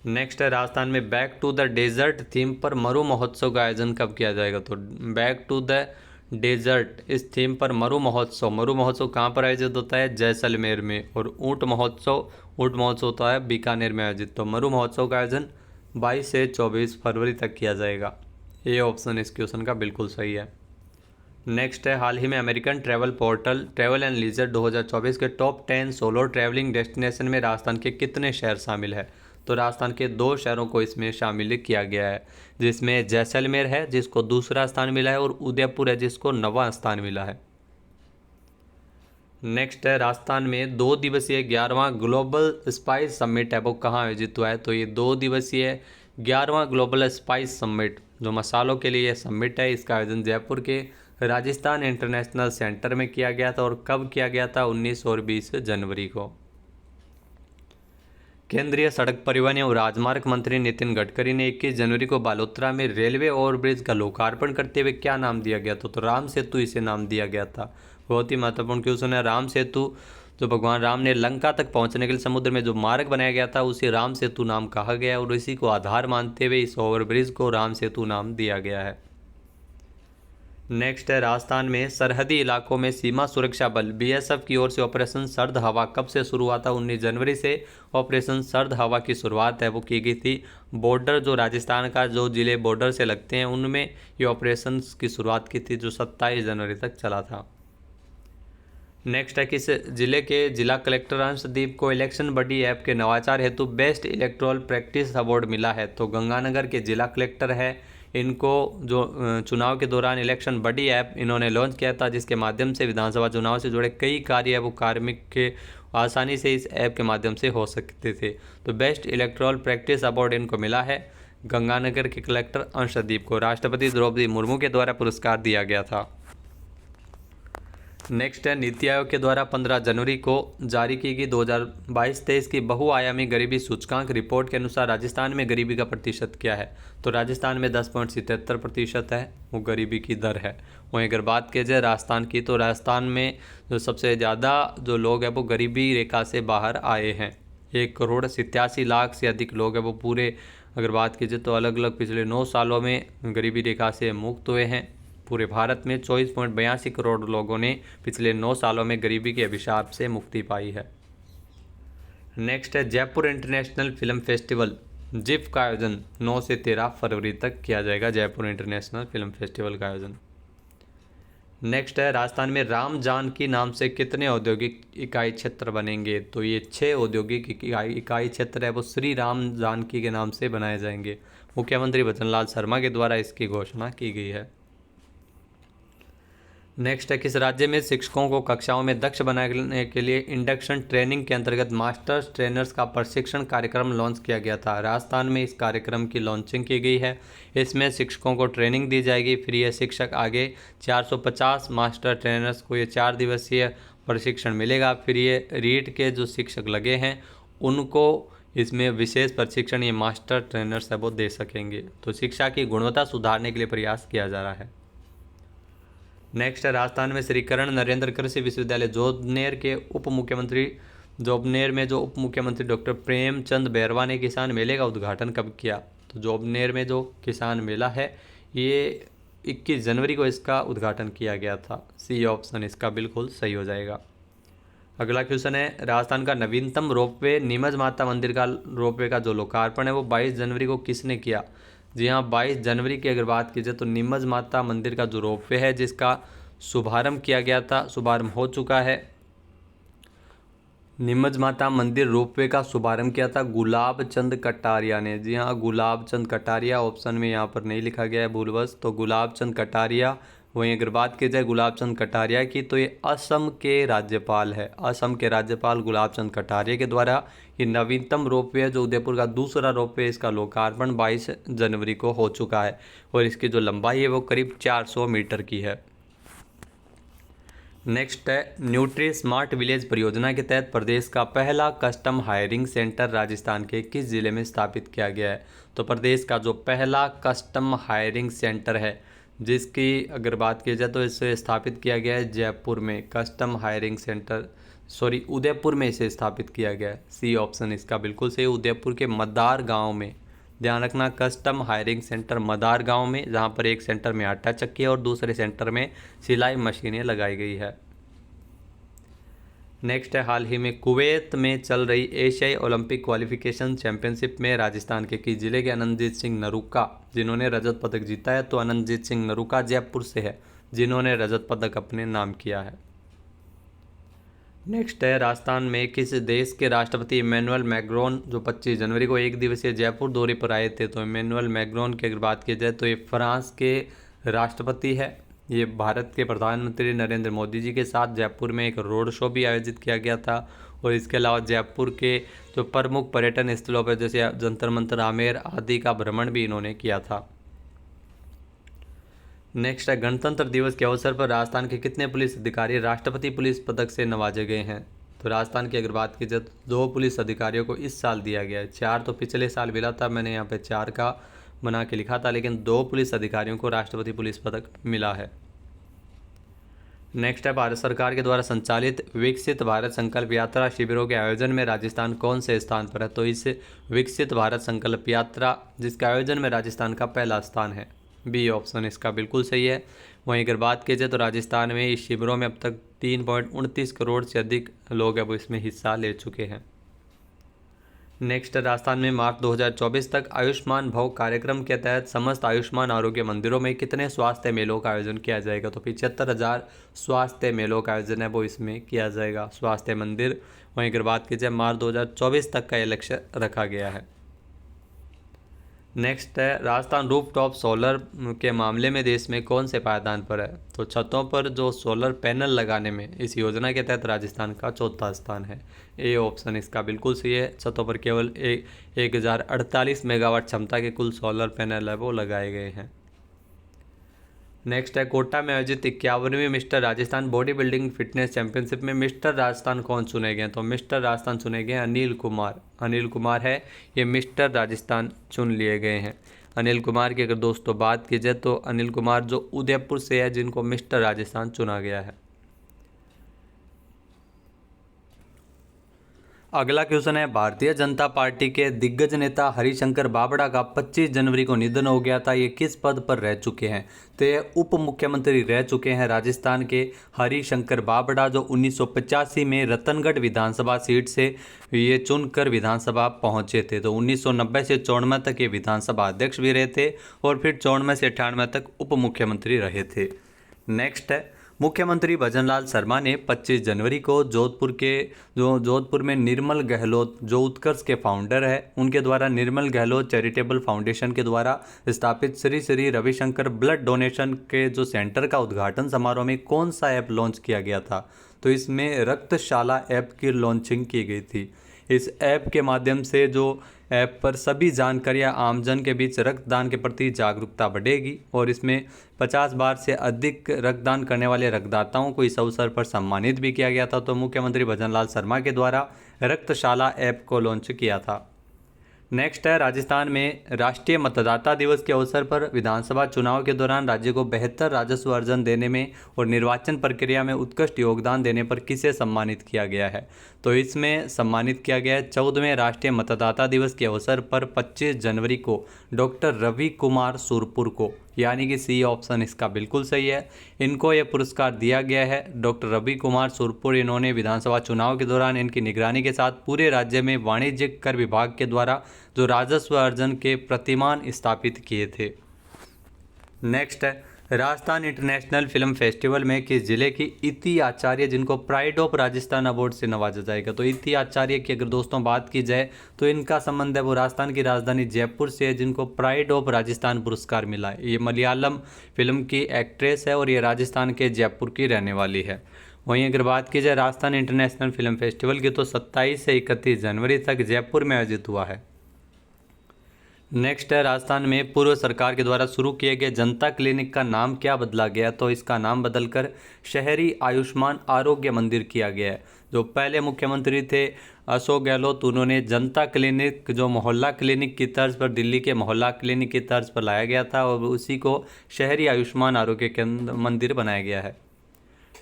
नेक्स्ट है राजस्थान में back to the desert theme पर मरु महोत्सव का आयोजन कब किया जाएगा। तो बैक टू द डेजर्ट इस थीम पर मरु महोत्सव कहाँ पर आयोजित होता है, जैसलमेर में। और ऊँट महोत्सव होता है बीकानेर में आयोजित। तो मरु महोत्सव का आयोजन 22 से 24 फरवरी तक किया जाएगा। ये ऑप्शन इस क्वेश्चन का बिल्कुल सही है। नेक्स्ट है हाल ही में American travel portal travel and leisure 2024 के टॉप 10 सोलो ट्रैवलिंग डेस्टिनेशन में राजस्थान के कितने शहर शामिल है। तो राजस्थान के 2 शहरों को इसमें शामिल किया गया है, जिसमें जैसलमेर है जिसको दूसरा स्थान मिला है और उदयपुर है जिसको 9वां स्थान मिला है। नेक्स्ट है राजस्थान में 2 दिवसीय 11वां ग्लोबल स्पाइस समिट है वो कहाँ आयोजित हुआ है। तो ये 2 दिवसीय 11वां ग्लोबल स्पाइस समिट जो मसालों के लिए समिट है, इसका आयोजन जयपुर के राजस्थान इंटरनेशनल सेंटर में किया गया था। और कब किया गया था, 19 और 20 जनवरी को। केंद्रीय सड़क परिवहन एवं राजमार्ग मंत्री नितिन गडकरी ने 21 जनवरी को बालोतरा में रेलवे ओवरब्रिज का लोकार्पण करते हुए क्या नाम दिया गया। तो राम सेतु इसे नाम दिया गया था। बहुत ही महत्वपूर्ण क्वेश्चन है। राम सेतु जो भगवान राम ने लंका तक पहुंचने के लिए समुद्र में जो मार्ग बनाया गया था उसे राम सेतु नाम कहा गया और इसी को आधार मानते हुए इस ओवरब्रिज को राम सेतु नाम दिया गया है। नेक्स्ट है राजस्थान में सरहदी इलाकों में सीमा सुरक्षा बल बीएसएफ की ओर से ऑपरेशन सर्द हवा कब से शुरू हुआ था। 19 जनवरी से ऑपरेशन सर्द हवा की शुरुआत है वो की गई थी। बॉर्डर जो राजस्थान का जो जिले बॉर्डर से लगते हैं उनमें ये ऑपरेशन की शुरुआत की थी जो 27 जनवरी तक चला था। नेक्स्ट है किस जिले के जिला कलेक्टर अंशदीप को इलेक्शन बडी ऐप के नवाचार हेतु बेस्ट इलेक्टोरल प्रैक्टिस अवार्ड मिला है। तो गंगानगर के जिला कलेक्टर है, इनको जो चुनाव के दौरान इलेक्शन बडी ऐप इन्होंने लॉन्च किया था जिसके माध्यम से विधानसभा चुनाव से जुड़े कई कार्य वो कार्मिक के आसानी से इस ऐप के माध्यम से हो सकते थे। तो बेस्ट इलेक्टोरल प्रैक्टिस अवार्ड इनको मिला है गंगानगर के कलेक्टर अंशदीप को। राष्ट्रपति द्रौपदी मुर्मू के द्वारा पुरस्कार दिया गया था। नेक्स्ट है नीति आयोग के द्वारा 15 जनवरी को जारी की गई 2022-23 की बहुआयामी गरीबी सूचकांक रिपोर्ट के अनुसार राजस्थान में गरीबी का प्रतिशत क्या है। तो राजस्थान में 10.77% है वो गरीबी की दर है। वहीं अगर बात की जाए राजस्थान की तो राजस्थान में जो सबसे ज़्यादा जो लोग हैं वो गरीबी रेखा से बाहर आए हैं। 1,87,00,000 से अधिक लोग हैं वो पूरे अगर बात की जाए तो अलग अलग पिछले 9 सालों में गरीबी रेखा से मुक्त हुए हैं। पूरे भारत में 24.82 करोड़ लोगों ने पिछले 9 सालों में गरीबी के अभिशाप से मुक्ति पाई है। नेक्स्ट है Jaipur international film festival GIF का आयोजन 9 से 13 फरवरी तक किया जाएगा। जयपुर इंटरनेशनल फिल्म फेस्टिवल का आयोजन। नेक्स्ट है राजस्थान में राम जानकी नाम से कितने औद्योगिक इकाई क्षेत्र बनेंगे। तो ये 6 औद्योगिक इकाई क्षेत्र है वो श्री राम जानकी के नाम से बनाए जाएंगे। मुख्यमंत्री भजनलाल शर्मा के द्वारा इसकी घोषणा की गई है। नेक्स्ट है किस राज्य में शिक्षकों को कक्षाओं में दक्ष बनाने के लिए इंडक्शन ट्रेनिंग के अंतर्गत मास्टर्स ट्रेनर्स का प्रशिक्षण कार्यक्रम लॉन्च किया गया था। राजस्थान में इस कार्यक्रम की लॉन्चिंग की गई है। इसमें शिक्षकों को ट्रेनिंग दी जाएगी। फिर ये शिक्षक आगे 450 मास्टर ट्रेनर्स को ये 4 दिवसीय प्रशिक्षण मिलेगा। फिर ये रीट के जो शिक्षक लगे हैं उनको इसमें विशेष प्रशिक्षण ये मास्टर ट्रेनर्स है वो दे सकेंगे। तो शिक्षा की गुणवत्ता सुधारने के लिए प्रयास किया जा रहा है। नेक्स्ट है राजस्थान में श्री कर्ण नरेंद्र कृषि विश्वविद्यालय जोबनेर के उप मुख्यमंत्री जोबनेर में जो उप मुख्यमंत्री डॉक्टर प्रेमचंद बैरवा ने किसान मेले का उद्घाटन कब किया। तो जोबनेर में जो किसान मेला है ये 21 जनवरी को इसका उद्घाटन किया गया था। सी ऑप्शन इसका बिल्कुल सही हो जाएगा। अगला क्वेश्चन है राजस्थान का नवीनतम रोपवे नीमच माता मंदिर का रोपवे का जो लोकार्पण है वो 22 जनवरी को किसने किया। जी हाँ, 22 जनवरी की अगर बात की जाए तो नीमच माता मंदिर का जो रोपवे है जिसका शुभारंभ किया गया था, शुभारंभ हो चुका है। नीमच माता मंदिर रोपवे का शुभारंभ किया था गुलाब चंद कटारिया ने। जी हाँ, गुलाब चंद कटारिया ऑप्शन में यहाँ पर नहीं लिखा गया है भूलवश। तो गुलाब चंद कटारिया वहीं अगर बात की जाए गुलाब चंद कटारिया की, तो ये असम के राज्यपाल है। असम के राज्यपाल गुलाब चंद कटारिया के द्वारा ये नवीनतम रोपवे, जो उदयपुर का दूसरा रोपवे, इसका लोकार्पण 22 जनवरी को हो चुका है और इसकी जो लंबाई है वो करीब 400 मीटर की है। नेक्स्ट है, न्यूट्री स्मार्ट विलेज परियोजना के तहत प्रदेश का पहला कस्टम हायरिंग सेंटर राजस्थान के किस जिले में स्थापित किया गया है? तो प्रदेश का जो पहला कस्टम हायरिंग सेंटर है, जिसकी अगर बात की जाए तो इसे स्थापित किया गया है जयपुर में। Custom hiring centre, sorry, Udaipur में इसे स्थापित किया गया है। सी ऑप्शन इसका बिल्कुल सही, उदयपुर के मदार गांव में। ध्यान रखना, कस्टम हायरिंग सेंटर मदार गांव में, जहां पर एक सेंटर में आटा चक्की और दूसरे सेंटर में सिलाई मशीनें लगाई गई है। नेक्स्ट है, हाल ही में कुवैत में चल रही एशियाई ओलंपिक क्वालिफिकेशन चैंपियनशिप में राजस्थान के किस जिले के अनंतजीत सिंह नरूका जिन्होंने रजत पदक जीता है? तो अनंतजीत सिंह नरूका जयपुर से है जिन्होंने रजत पदक अपने नाम किया है। नेक्स्ट है, राजस्थान में किस देश के राष्ट्रपति इमैनुअल मैक्रोन जो 25 जनवरी को एक दिवसीय जयपुर दौरे पर आए थे? तो इमैनुअल मैक्रोन की अगर बात की जाए तो ये फ्रांस के राष्ट्रपति है। ये भारत के प्रधानमंत्री नरेंद्र मोदी जी के साथ जयपुर में एक रोड शो भी आयोजित किया गया था और इसके अलावा जयपुर के जो प्रमुख पर्यटन स्थलों पर जैसे जंतर मंतर, आमेर आदि का भ्रमण भी इन्होंने किया था। नेक्स्ट है, गणतंत्र दिवस के अवसर पर राजस्थान के कितने पुलिस अधिकारी राष्ट्रपति पुलिस पदक से नवाजे गए हैं? तो राजस्थान की अगर बात की जाए तो 2 पुलिस अधिकारियों को इस साल दिया गया है। 4 तो पिछले साल मिला था, मैंने यहाँ पे 4 का बना के लिखा था, लेकिन 2 पुलिस अधिकारियों को राष्ट्रपति पुलिस पदक मिला है। नेक्स्ट है, भारत सरकार के द्वारा संचालित विकसित भारत संकल्प यात्रा शिविरों के आयोजन में राजस्थान कौन से स्थान पर है? तो इस विकसित भारत संकल्प यात्रा जिसके आयोजन में राजस्थान का पहला स्थान है। बी ऑप्शन इसका बिल्कुल सही है। वहीं अगर बात की जाए तो राजस्थान में इस शिविरों में अब तक 3.29 करोड़ से अधिक लोग अब इसमें हिस्सा ले चुके हैं। नेक्स्ट, राजस्थान में मार्च 2024 तक आयुष्मान भव कार्यक्रम के तहत समस्त आयुष्मान आरोग्य मंदिरों में कितने स्वास्थ्य मेलों का आयोजन किया जाएगा? तो 75,000 स्वास्थ्य मेलों का आयोजन है वो इसमें किया जाएगा, स्वास्थ्य मंदिर। वहीं अगर बात की जाए मार्च 2024 तक का ये लक्ष्य रखा गया है। नेक्स्ट है, राजस्थान रूफटॉप सोलर के मामले में देश में कौन से पायदान पर है? तो छतों पर जो सोलर पैनल लगाने में इस योजना के तहत राजस्थान का 4था स्थान है। ए ऑप्शन इसका बिल्कुल सही है। छतों पर केवल 1048 मेगावाट क्षमता के कुल सोलर पैनल है वो लगाए गए हैं। नेक्स्ट है, कोटा में आयोजित 51वीं mister Rajasthan body building fitness championship में मिस्टर राजस्थान कौन चुने गए? तो मिस्टर राजस्थान चुने गए अनिल कुमार। अनिल कुमार है ये मिस्टर राजस्थान चुन लिए गए हैं। अनिल कुमार की अगर दोस्तों बात की जाए तो अनिल कुमार जो उदयपुर से है जिनको मिस्टर राजस्थान चुना गया है। अगला क्वेश्चन है, भारतीय जनता पार्टी के दिग्गज नेता हरिशंकर बाबड़ा का 25 जनवरी को निधन हो गया था। ये किस पद पर रह चुके हैं? तो ये उप मुख्यमंत्री रह चुके हैं राजस्थान के हरिशंकर बाबड़ा, जो 1985 में रतनगढ़ विधानसभा सीट से ये चुनकर विधानसभा पहुंचे थे। तो 1990 से 94 तक ये विधानसभा अध्यक्ष भी रहे थे और फिर 94 से 98 तक उप मुख्यमंत्री रहे थे। नेक्स्ट है, मुख्यमंत्री भजनलाल शर्मा ने 25 जनवरी को जोधपुर में निर्मल गहलोत जो उत्कर्ष के फाउंडर है उनके द्वारा निर्मल गहलोत चैरिटेबल फाउंडेशन के द्वारा स्थापित श्री श्री रविशंकर ब्लड डोनेशन के जो सेंटर का उद्घाटन समारोह में कौन सा ऐप लॉन्च किया गया था? तो इसमें रक्तशाला ऐप की लॉन्चिंग की गई थी। इस ऐप के माध्यम से जो ऐप पर सभी जानकारियां आमजन के बीच रक्तदान के प्रति जागरूकता बढ़ेगी और इसमें 50 बार से अधिक रक्तदान करने वाले रक्तदाताओं को इस अवसर पर सम्मानित भी किया गया था। तो मुख्यमंत्री भजनलाल शर्मा के द्वारा रक्तशाला ऐप को लॉन्च किया था। नेक्स्ट है, राजस्थान में राष्ट्रीय मतदाता दिवस के अवसर पर विधानसभा चुनाव के दौरान राज्य को बेहतर राजस्व अर्जन देने में और निर्वाचन प्रक्रिया में उत्कृष्ट योगदान देने पर किसे सम्मानित किया गया है? तो इसमें सम्मानित किया गया है 14वें राष्ट्रीय मतदाता दिवस के अवसर पर 25 जनवरी को डॉक्टर रवि कुमार सुरपुर को, यानी कि सी ऑप्शन इसका बिल्कुल सही है। इनको यह पुरस्कार दिया गया है। डॉक्टर रवि कुमार सुरपुर, इन्होंने विधानसभा चुनाव के दौरान इनकी निगरानी के साथ पूरे राज्य में वाणिज्यिक कर विभाग के द्वारा जो राजस्व अर्जन के प्रतिमान स्थापित किए थे। नेक्स्ट है, राजस्थान इंटरनेशनल फिल्म फेस्टिवल में किस जिले की इति आचार्य जिनको प्राइड ऑफ राजस्थान अवार्ड से नवाजा जाएगा? तो इति आचार्य की अगर दोस्तों बात की जाए तो इनका संबंध है वो राजस्थान की राजधानी जयपुर से है, जिनको प्राइड ऑफ राजस्थान पुरस्कार मिला है। ये मलयालम फिल्म की एक्ट्रेस है और ये राजस्थान के जयपुर की रहने वाली है। वहीं अगर बात की जाए राजस्थान इंटरनेशनल फिल्म फेस्टिवल की, तो 27 से 31 जनवरी तक जयपुर में आयोजित हुआ है। नेक्स्ट है, राजस्थान में पूर्व सरकार के द्वारा शुरू किए गए जनता क्लिनिक का नाम क्या बदला गया? तो इसका नाम बदलकर शहरी आयुष्मान आरोग्य मंदिर किया गया है। जो पहले मुख्यमंत्री थे अशोक गहलोत, उन्होंने जनता क्लिनिक जो मोहल्ला क्लिनिक की तर्ज पर दिल्ली के मोहल्ला क्लिनिक की तर्ज पर लाया गया था और उसी को शहरी आयुष्मान आरोग्य केंद्र मंदिर बनाया गया है।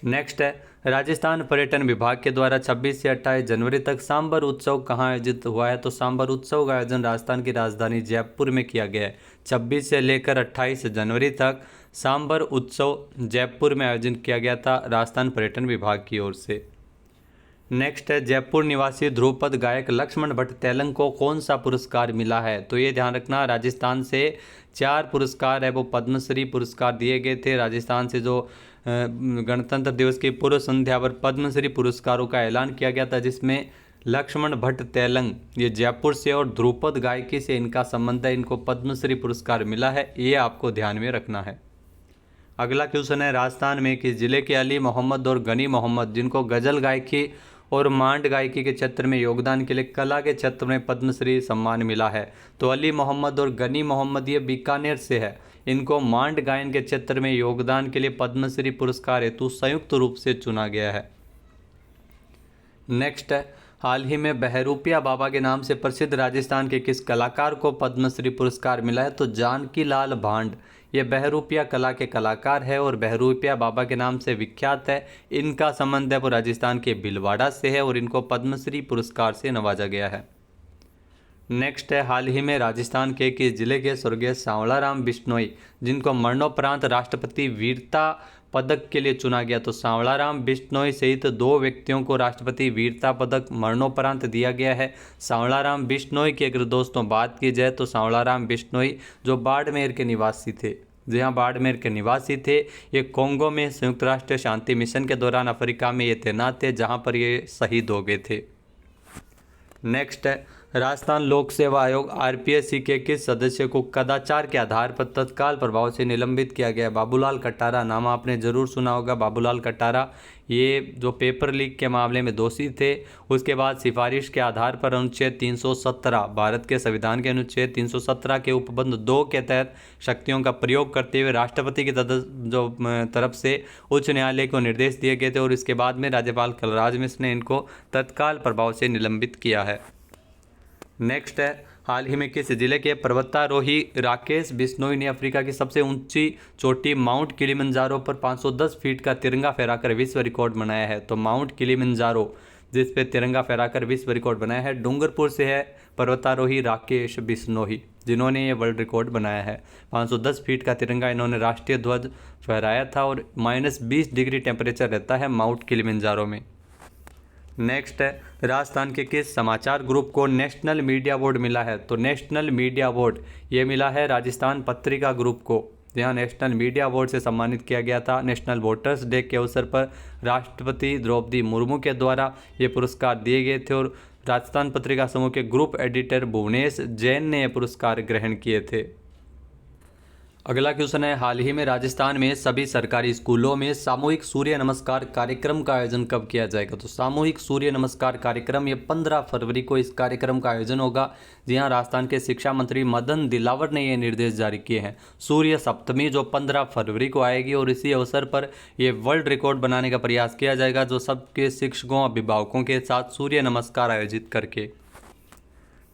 नेक्स्ट है, राजस्थान पर्यटन विभाग के द्वारा 26 से 28 जनवरी तक सांबर उत्सव कहाँ आयोजित हुआ है? तो सांबर उत्सव का आयोजन राजस्थान की राजधानी जयपुर में किया गया है। 26 से लेकर 28 जनवरी तक सांबर उत्सव जयपुर में आयोजन किया गया था राजस्थान पर्यटन विभाग की ओर से। नेक्स्ट है, जयपुर निवासी ध्रुपद गायक लक्ष्मण भट्ट तेलंग को कौन सा पुरस्कार मिला है? तो ये ध्यान रखना, राजस्थान से 4 पुरस्कार है वो पद्मश्री पुरस्कार दिए गए थे। राजस्थान से जो गणतंत्र दिवस की पूर्व संध्या पर पद्मश्री पुरस्कारों का ऐलान किया गया था, जिसमें लक्ष्मण भट्ट तेलंग ये जयपुर से और ध्रुपद गायकी से इनका संबंध है, इनको पद्मश्री पुरस्कार मिला है, ये आपको ध्यान में रखना है। अगला क्वेश्चन है, राजस्थान में किस जिले के अली मोहम्मद और गनी मोहम्मद जिनको गजल गायकी और मांड गायकी के क्षेत्र में योगदान के लिए कला के क्षेत्र में पद्मश्री सम्मान मिला है? तो अली मोहम्मद और गनी मोहम्मद ये बीकानेर से है, इनको मांड गायन के क्षेत्र में योगदान के लिए पद्मश्री पुरस्कार हेतु संयुक्त रूप से चुना गया है। नेक्स्ट है, हाल ही में बहरूपिया बाबा के नाम से प्रसिद्ध राजस्थान के किस कलाकार को पद्मश्री पुरस्कार मिला है? तो जानकी लाल भांड ये बहरूपिया कला के कलाकार है और बहरूपिया बाबा के नाम से विख्यात है। इनका संबंध है वो राजस्थान के भीलवाड़ा से है और इनको पद्मश्री पुरस्कार से नवाजा गया है। नेक्स्ट है, हाल ही में राजस्थान के किस जिले के स्वर्गीय सांवलाराम बिश्नोई जिनको मरणोपरांत राष्ट्रपति वीरता पदक के लिए चुना गया? तो सांवलाराम बिश्नोई सहित 2 व्यक्तियों को राष्ट्रपति वीरता पदक मरणोपरांत दिया गया है। सांवलाराम बिश्नोई की अगर दोस्तों बात की जाए तो सांवलाराम बिश्नोई जो बाड़मेर के निवासी थे, जी हाँ बाड़मेर के निवासी थे, ये कोंगो में संयुक्त राष्ट्र शांति मिशन के दौरान अफ्रीका में ये तैनात थे, जहाँ पर ये शहीद हो गए थे। नेक्स्ट है, राजस्थान लोक सेवा आयोग आरपीएससी के किस सदस्य को कदाचार के आधार पर तत्काल प्रभाव से निलंबित किया गया? बाबूलाल कटारा, नाम आपने जरूर सुना होगा। बाबूलाल कटारा ये जो पेपर लीक के मामले में दोषी थे, उसके बाद सिफारिश के आधार पर अनुच्छेद 317 भारत के संविधान के अनुच्छेद 317 के उपबंध 2 के तहत शक्तियों का प्रयोग करते हुए राष्ट्रपति की तरफ से उच्च न्यायालय को निर्देश दिए गए थे और इसके बाद में राज्यपाल कलराज मिश्र ने इनको तत्काल प्रभाव से निलंबित किया है। नेक्स्ट है, हाल ही में किस जिले के पर्वतारोही राकेश बिश्नोई ने अफ्रीका की सबसे ऊंची चोटी माउंट किलिमंजारो पर 510 फीट का तिरंगा फहराकर विश्व रिकॉर्ड बनाया है? तो माउंट किलिमंजारो जिस पे तिरंगा फहराकर विश्व रिकॉर्ड बनाया है, डूंगरपुर से है पर्वतारोही राकेश बिश्नोई, जिन्होंने ये वर्ल्ड रिकॉर्ड बनाया है। 510 फीट का तिरंगा इन्होंने राष्ट्रीय ध्वज फहराया था और -20 डिग्री टेम्परेचर रहता है माउंट किलिमंजारो में। नेक्स्ट है, राजस्थान के किस समाचार ग्रुप को नेशनल मीडिया अवार्ड मिला है? तो नेशनल मीडिया अवार्ड ये मिला है राजस्थान पत्रिका ग्रुप को, जहाँ नेशनल मीडिया अवार्ड से सम्मानित किया गया था। नेशनल वोटर्स डे के अवसर पर राष्ट्रपति द्रौपदी मुर्मू के द्वारा ये पुरस्कार दिए गए थे और राजस्थान पत्रिका समूह के ग्रुप एडिटर भुवनेश जैन ने ये पुरस्कार ग्रहण किए थे। अगला क्वेश्चन है, हाल ही में राजस्थान में सभी सरकारी स्कूलों में सामूहिक सूर्य नमस्कार कार्यक्रम का आयोजन कब किया जाएगा? तो सामूहिक सूर्य नमस्कार कार्यक्रम ये 15 फरवरी को इस कार्यक्रम का आयोजन होगा। जी हाँ, राजस्थान के शिक्षा मंत्री मदन दिलावर ने ये निर्देश जारी किए हैं। सूर्य सप्तमी जो 15 फरवरी को आएगी और इसी अवसर पर ये वर्ल्ड रिकॉर्ड बनाने का प्रयास किया जाएगा, जो सबके शिक्षकों अभिभावकों के साथ सूर्य नमस्कार आयोजित करके।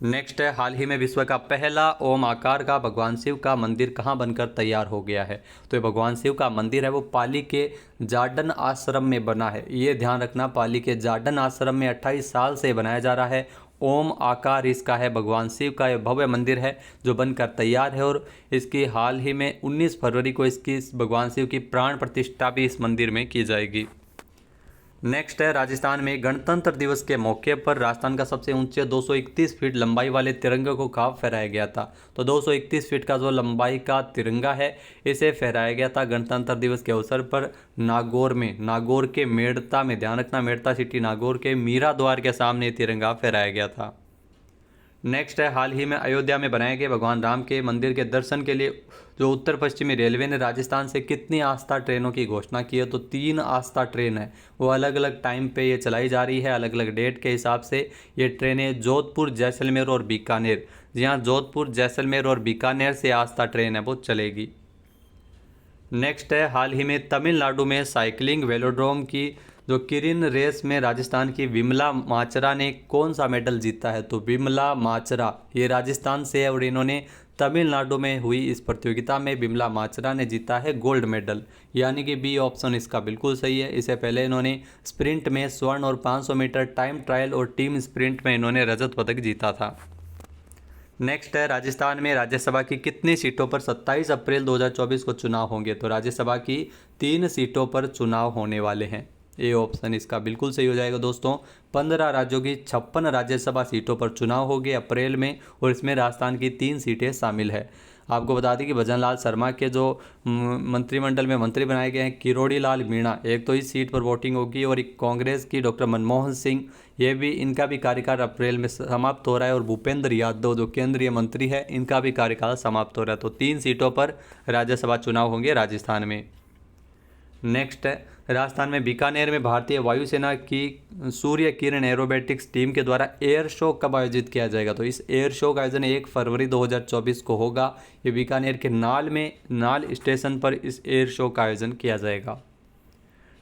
नेक्स्ट है, हाल ही में विश्व का पहला ओम आकार का भगवान शिव का मंदिर कहाँ बनकर तैयार हो गया है? तो ये भगवान शिव का मंदिर है वो पाली के जार्डन आश्रम में बना है। ये ध्यान रखना, पाली के जार्डन आश्रम में 28 साल से बनाया जा रहा है। ओम आकार इसका है, भगवान शिव का यह भव्य मंदिर है जो बनकर तैयार है और इसकी हाल ही में 19 फरवरी को इसकी भगवान शिव की प्राण प्रतिष्ठा भी इस मंदिर में की जाएगी। नेक्स्ट है राजस्थान में गणतंत्र दिवस के मौके पर राजस्थान का सबसे ऊंचे 231 फीट लंबाई वाले तिरंगे को कहाँ फहराया गया था। तो 231 फीट का जो लंबाई का तिरंगा है इसे फहराया गया था गणतंत्र दिवस के अवसर पर नागौर में। नागौर के मेड़ता में, ध्यान रखना मेड़ता सिटी नागौर के मीरा द्वार के सामने तिरंगा फहराया गया था। नेक्स्ट है हाल ही में अयोध्या में बनाए गए भगवान राम के मंदिर के दर्शन के लिए जो उत्तर पश्चिमी रेलवे ने राजस्थान से कितनी आस्था ट्रेनों की घोषणा की है। तो 3 आस्था ट्रेन है, वो अलग अलग टाइम पे ये चलाई जा रही है, अलग अलग डेट के हिसाब से ये ट्रेनें जोधपुर, जैसलमेर और बीकानेर। जी हाँ, जोधपुर, जैसलमेर और बीकानेर से आस्था ट्रेन है वो चलेगी। नेक्स्ट है हाल ही में तमिलनाडु में साइकिलिंग वेलोड्रोम की जो किरिन रेस में राजस्थान की विमला माचरा ने कौन सा मेडल जीता है। तो विमला माचरा ये राजस्थान से है और इन्होंने तमिलनाडु में हुई इस प्रतियोगिता में विमला माचरा ने जीता है गोल्ड मेडल, यानी कि बी ऑप्शन इसका बिल्कुल सही है। इससे पहले इन्होंने स्प्रिंट में स्वर्ण और 500 मीटर टाइम ट्रायल और टीम स्प्रिंट में इन्होंने रजत पदक जीता था। नेक्स्ट है राजस्थान में राज्यसभा की कितनी सीटों पर 27 अप्रैल 2024 को चुनाव होंगे। तो राज्यसभा की 3 सीटों पर चुनाव होने वाले हैं, ए ऑप्शन इसका बिल्कुल सही हो जाएगा दोस्तों। 15 राज्यों की 56 राज्यसभा सीटों पर चुनाव होंगे अप्रैल में और इसमें राजस्थान की 3 सीटें शामिल है। आपको बता दें कि भजन लाल शर्मा के जो मंत्रिमंडल में मंत्री बनाए गए हैं किरोड़ी लाल मीणा, एक तो इस सीट पर वोटिंग होगी और एक कांग्रेस की डॉक्टर मनमोहन सिंह, ये भी इनका भी कार्यकाल अप्रैल में समाप्त हो रहा है और भूपेंद्र यादव जो केंद्रीय मंत्री है इनका भी कार्यकाल समाप्त हो रहा है। तो 3 सीटों पर राज्यसभा चुनाव होंगे राजस्थान में। नेक्स्ट है राजस्थान में बीकानेर में भारतीय वायुसेना की सूर्य किरण एरोबेटिक्स टीम के द्वारा एयर शो कब आयोजित किया जाएगा। तो इस एयर शो का आयोजन 1 फरवरी 2024 को होगा। ये बीकानेर के नाल स्टेशन पर इस एयर शो का आयोजन किया जाएगा।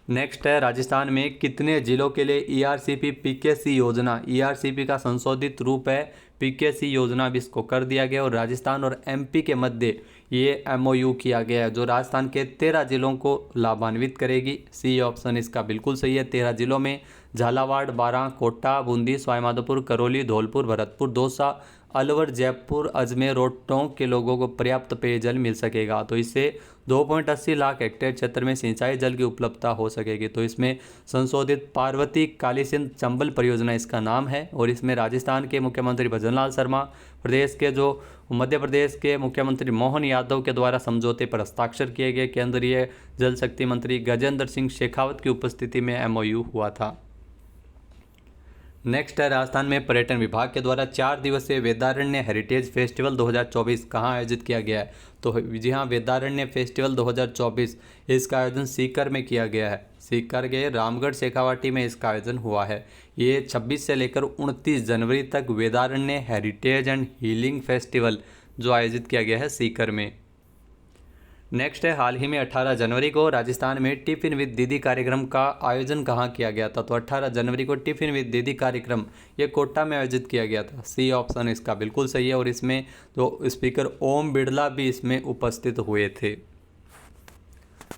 नेक्स्ट है राजस्थान में कितने जिलों के लिए ईआरसीपी पीकेसी योजना, ईआरसीपी का संशोधित रूप है पीकेसी योजना, भी इसको कर दिया गया और राजस्थान और एमपी के मध्य ये एमओयू किया गया है जो राजस्थान के 13 जिलों को लाभान्वित करेगी। सी ऑप्शन इसका बिल्कुल सही है। 13 जिलों में झालावाड़, बारां, कोटा, बूंदी, सवाईमाधोपुर, करौली, धौलपुर, भरतपुर, दौसा, अलवर, जयपुर, अजमेर और टोंक के लोगों को पर्याप्त पेयजल मिल सकेगा। तो इससे 2.80 लाख हेक्टेयर क्षेत्र में सिंचाई जल की उपलब्धता हो सकेगी। तो इसमें संशोधित पार्वती काली सिंध चंबल परियोजना इसका नाम है और इसमें राजस्थान के मुख्यमंत्री भजन लाल शर्मा, मध्य प्रदेश के मुख्यमंत्री मोहन यादव के द्वारा समझौते पर हस्ताक्षर किए गए, केंद्रीय जल शक्ति मंत्री गजेंद्र सिंह शेखावत की उपस्थिति में एमओयू हुआ था। नेक्स्ट है राजस्थान में पर्यटन विभाग के द्वारा 4 दिवसीय वेदारण्य हेरिटेज फेस्टिवल 2024 कहाँ आयोजित किया गया है। तो जी हाँ, वेदारण्य फेस्टिवल 2024 इसका आयोजन सीकर में किया गया है। सीकर के रामगढ़ शेखावाटी में इसका आयोजन हुआ है। ये 26 से लेकर 29 जनवरी तक वेदारण्य हेरिटेज एंड हीलिंग फेस्टिवल जो आयोजित किया गया है सीकर में। नेक्स्ट है हाल ही में 18 जनवरी को राजस्थान में टिफिन विद दीदी कार्यक्रम का आयोजन कहाँ किया गया था। तो 18 जनवरी को टिफिन विद दीदी कार्यक्रम ये कोटा में आयोजित किया गया था। सी ऑप्शन इसका बिल्कुल सही है और इसमें जो स्पीकर ओम बिरला भी इसमें उपस्थित हुए थे।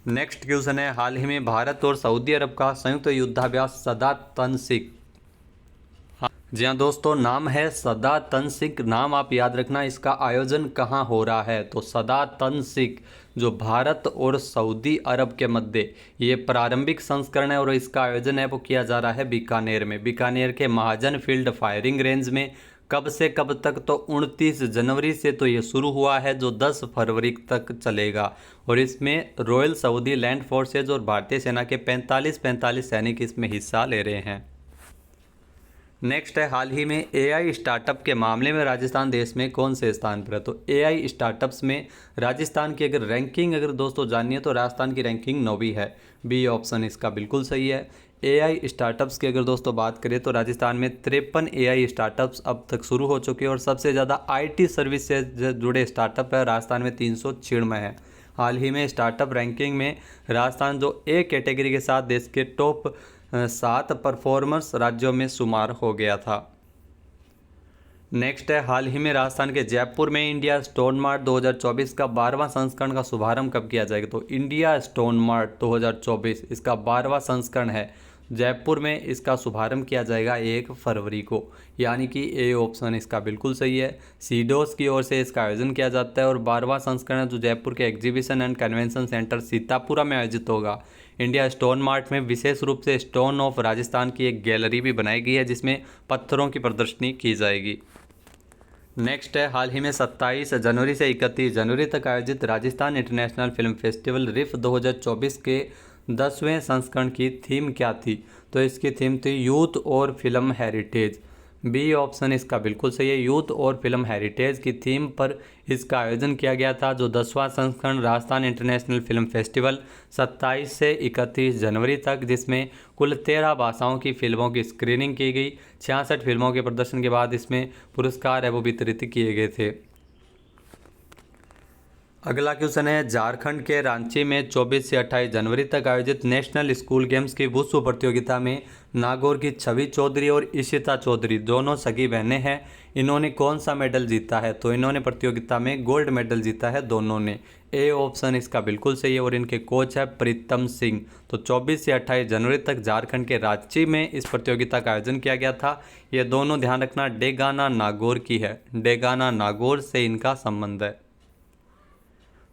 नेक्स्ट क्वेश्चन है हाल ही में भारत और सऊदी अरब का संयुक्त युद्धाभ्यास सदा तनसिक, जी हाँ दोस्तों, नाम है सदा तनसिक, नाम आप याद रखना। इसका आयोजन कहाँ हो रहा है। तो सदा तनसिक जो भारत और सऊदी अरब के मध्य ये प्रारंभिक संस्करण है और इसका आयोजन है वो किया जा रहा है बीकानेर में, बीकानेर के महाजन फील्ड फायरिंग रेंज में। कब से कब तक। तो 29 जनवरी से तो ये शुरू हुआ है जो 10 फरवरी तक चलेगा और इसमें रॉयल सऊदी लैंड फोर्सेज और भारतीय सेना के 45 सैनिक इसमें हिस्सा ले रहे हैं। नेक्स्ट है हाल ही में एआई स्टार्टअप के मामले में राजस्थान देश में कौन से स्थान पर है। तो एआई स्टार्टअप्स में राजस्थान की अगर रैंकिंग दोस्तों जानिए तो राजस्थान की रैंकिंग 9वीं है। बी ऑप्शन इसका बिल्कुल सही है। एआई स्टार्टअप्स की अगर दोस्तों बात करें तो राजस्थान में 53 एआई स्टार्टअप्स अब तक शुरू हो चुके हैं और सबसे ज़्यादा आईटी सर्विस से जुड़े स्टार्टअप है राजस्थान में 396 है। हाल ही में स्टार्टअप रैंकिंग में राजस्थान जो ए कैटेगरी के साथ देश के टॉप 7 परफॉर्मर्स राज्यों में शुमार हो गया था। नेक्स्ट है हाल ही में राजस्थान के जयपुर में इंडिया स्टोन मार्ट 2024 का 12वां संस्करण का शुभारंभ कब किया जाएगा। तो इंडिया स्टोन मार्ट 2024 इसका 12वां संस्करण है। जयपुर में इसका शुभारंभ किया जाएगा 1 फरवरी को, यानी कि ए ऑप्शन इसका बिल्कुल सही है। सीडोस की ओर से इसका आयोजन किया जाता है और 12वां संस्करण जो जयपुर के exhibition and convention centre Sitapura में आयोजित होगा इंडिया स्टोन मार्ट में विशेष रूप से स्टोन ऑफ राजस्थान की एक गैलरी भी बनाई गई है जिसमें पत्थरों की प्रदर्शनी की जाएगी। नेक्स्ट है, हाल ही में 27 जनवरी से 31 जनवरी तक आयोजित राजस्थान इंटरनेशनल फिल्म फेस्टिवल रिफ 2024 के 10वें संस्करण की थीम क्या थी? तो इसकी थीम थी यूथ और फिल्म हेरिटेज। बी ऑप्शन इसका बिल्कुल सही है, यूथ और फिल्म हेरिटेज की थीम पर इसका आयोजन किया गया था। जो 10वां संस्करण राजस्थान इंटरनेशनल फिल्म फेस्टिवल 27 से 31 जनवरी तक, जिसमें कुल 13 भाषाओं की फिल्मों की स्क्रीनिंग की गई। 66 फिल्मों के प्रदर्शन के बाद इसमें पुरस्कार है वो वितरित किए गए थे। अगला क्वेश्चन है, झारखंड के रांची में 24 से 28 जनवरी तक आयोजित नेशनल स्कूल गेम्स की वुशु प्रतियोगिता में नागौर की छवि चौधरी और इशिता चौधरी दोनों सगी बहनें हैं। इन्होंने कौन सा मेडल जीता है? तो इन्होंने प्रतियोगिता में गोल्ड मेडल जीता है दोनों ने। ए ऑप्शन इसका बिल्कुल सही है और इनके कोच है प्रीतम सिंह। तो 24 से 28 जनवरी तक झारखंड के रांची में इस प्रतियोगिता का आयोजन किया गया था। ये दोनों, ध्यान रखना, डेगाना नागौर की है। डेगाना नागौर से इनका संबंध है।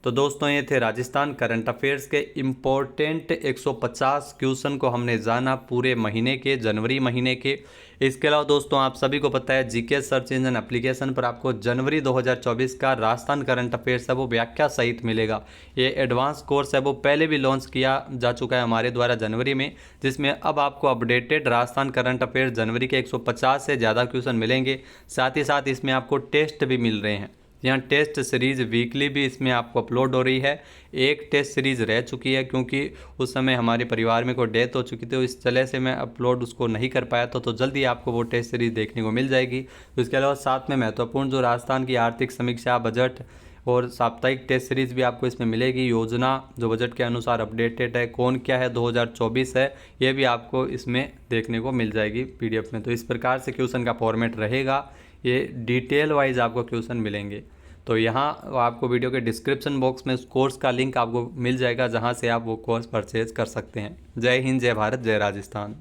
तो दोस्तों, ये थे राजस्थान करंट अफेयर्स के इम्पोर्टेंट 150 क्वेश्चन को हमने जाना पूरे महीने के, जनवरी महीने के। इसके अलावा दोस्तों, आप सभी को पता है जीके सर्च इंजन एप्लीकेशन पर आपको जनवरी 2024 का राजस्थान करंट अफेयर्स है वो व्याख्या सहित मिलेगा। ये एडवांस कोर्स है वो पहले भी लॉन्च किया जा चुका है हमारे द्वारा जनवरी में, जिसमें अब आपको अपडेटेड राजस्थान करंट अफेयर्स जनवरी के 150 से ज़्यादा क्वेश्चन मिलेंगे। साथ ही साथ इसमें आपको टेस्ट भी मिल रहे हैं। यहाँ टेस्ट सीरीज़ वीकली भी इसमें आपको अपलोड हो रही है। एक टेस्ट सीरीज़ रह चुकी है क्योंकि उस समय हमारे परिवार में कोई डेथ हो चुकी थी, तो इस तरह से मैं अपलोड उसको नहीं कर पाया था। तो जल्दी आपको वो टेस्ट सीरीज़ देखने को मिल जाएगी। तो इसके अलावा साथ में महत्वपूर्ण जो राजस्थान की आर्थिक समीक्षा, बजट और साप्ताहिक टेस्ट सीरीज़ भी आपको इसमें मिलेगी। योजना जो बजट के अनुसार अपडेटेड है, कौन क्या है 2024 है, ये भी आपको इसमें देखने को मिल जाएगी PDF में। तो इस प्रकार से क्वेश्चन का फॉर्मेट रहेगा। ये डिटेल वाइज आपको क्वेश्चन मिलेंगे। तो यहाँ आपको वीडियो के डिस्क्रिप्शन बॉक्स में उस कोर्स का लिंक आपको मिल जाएगा जहाँ से आप वो कोर्स परचेज कर सकते हैं। जय हिंद, जय भारत, जय राजस्थान।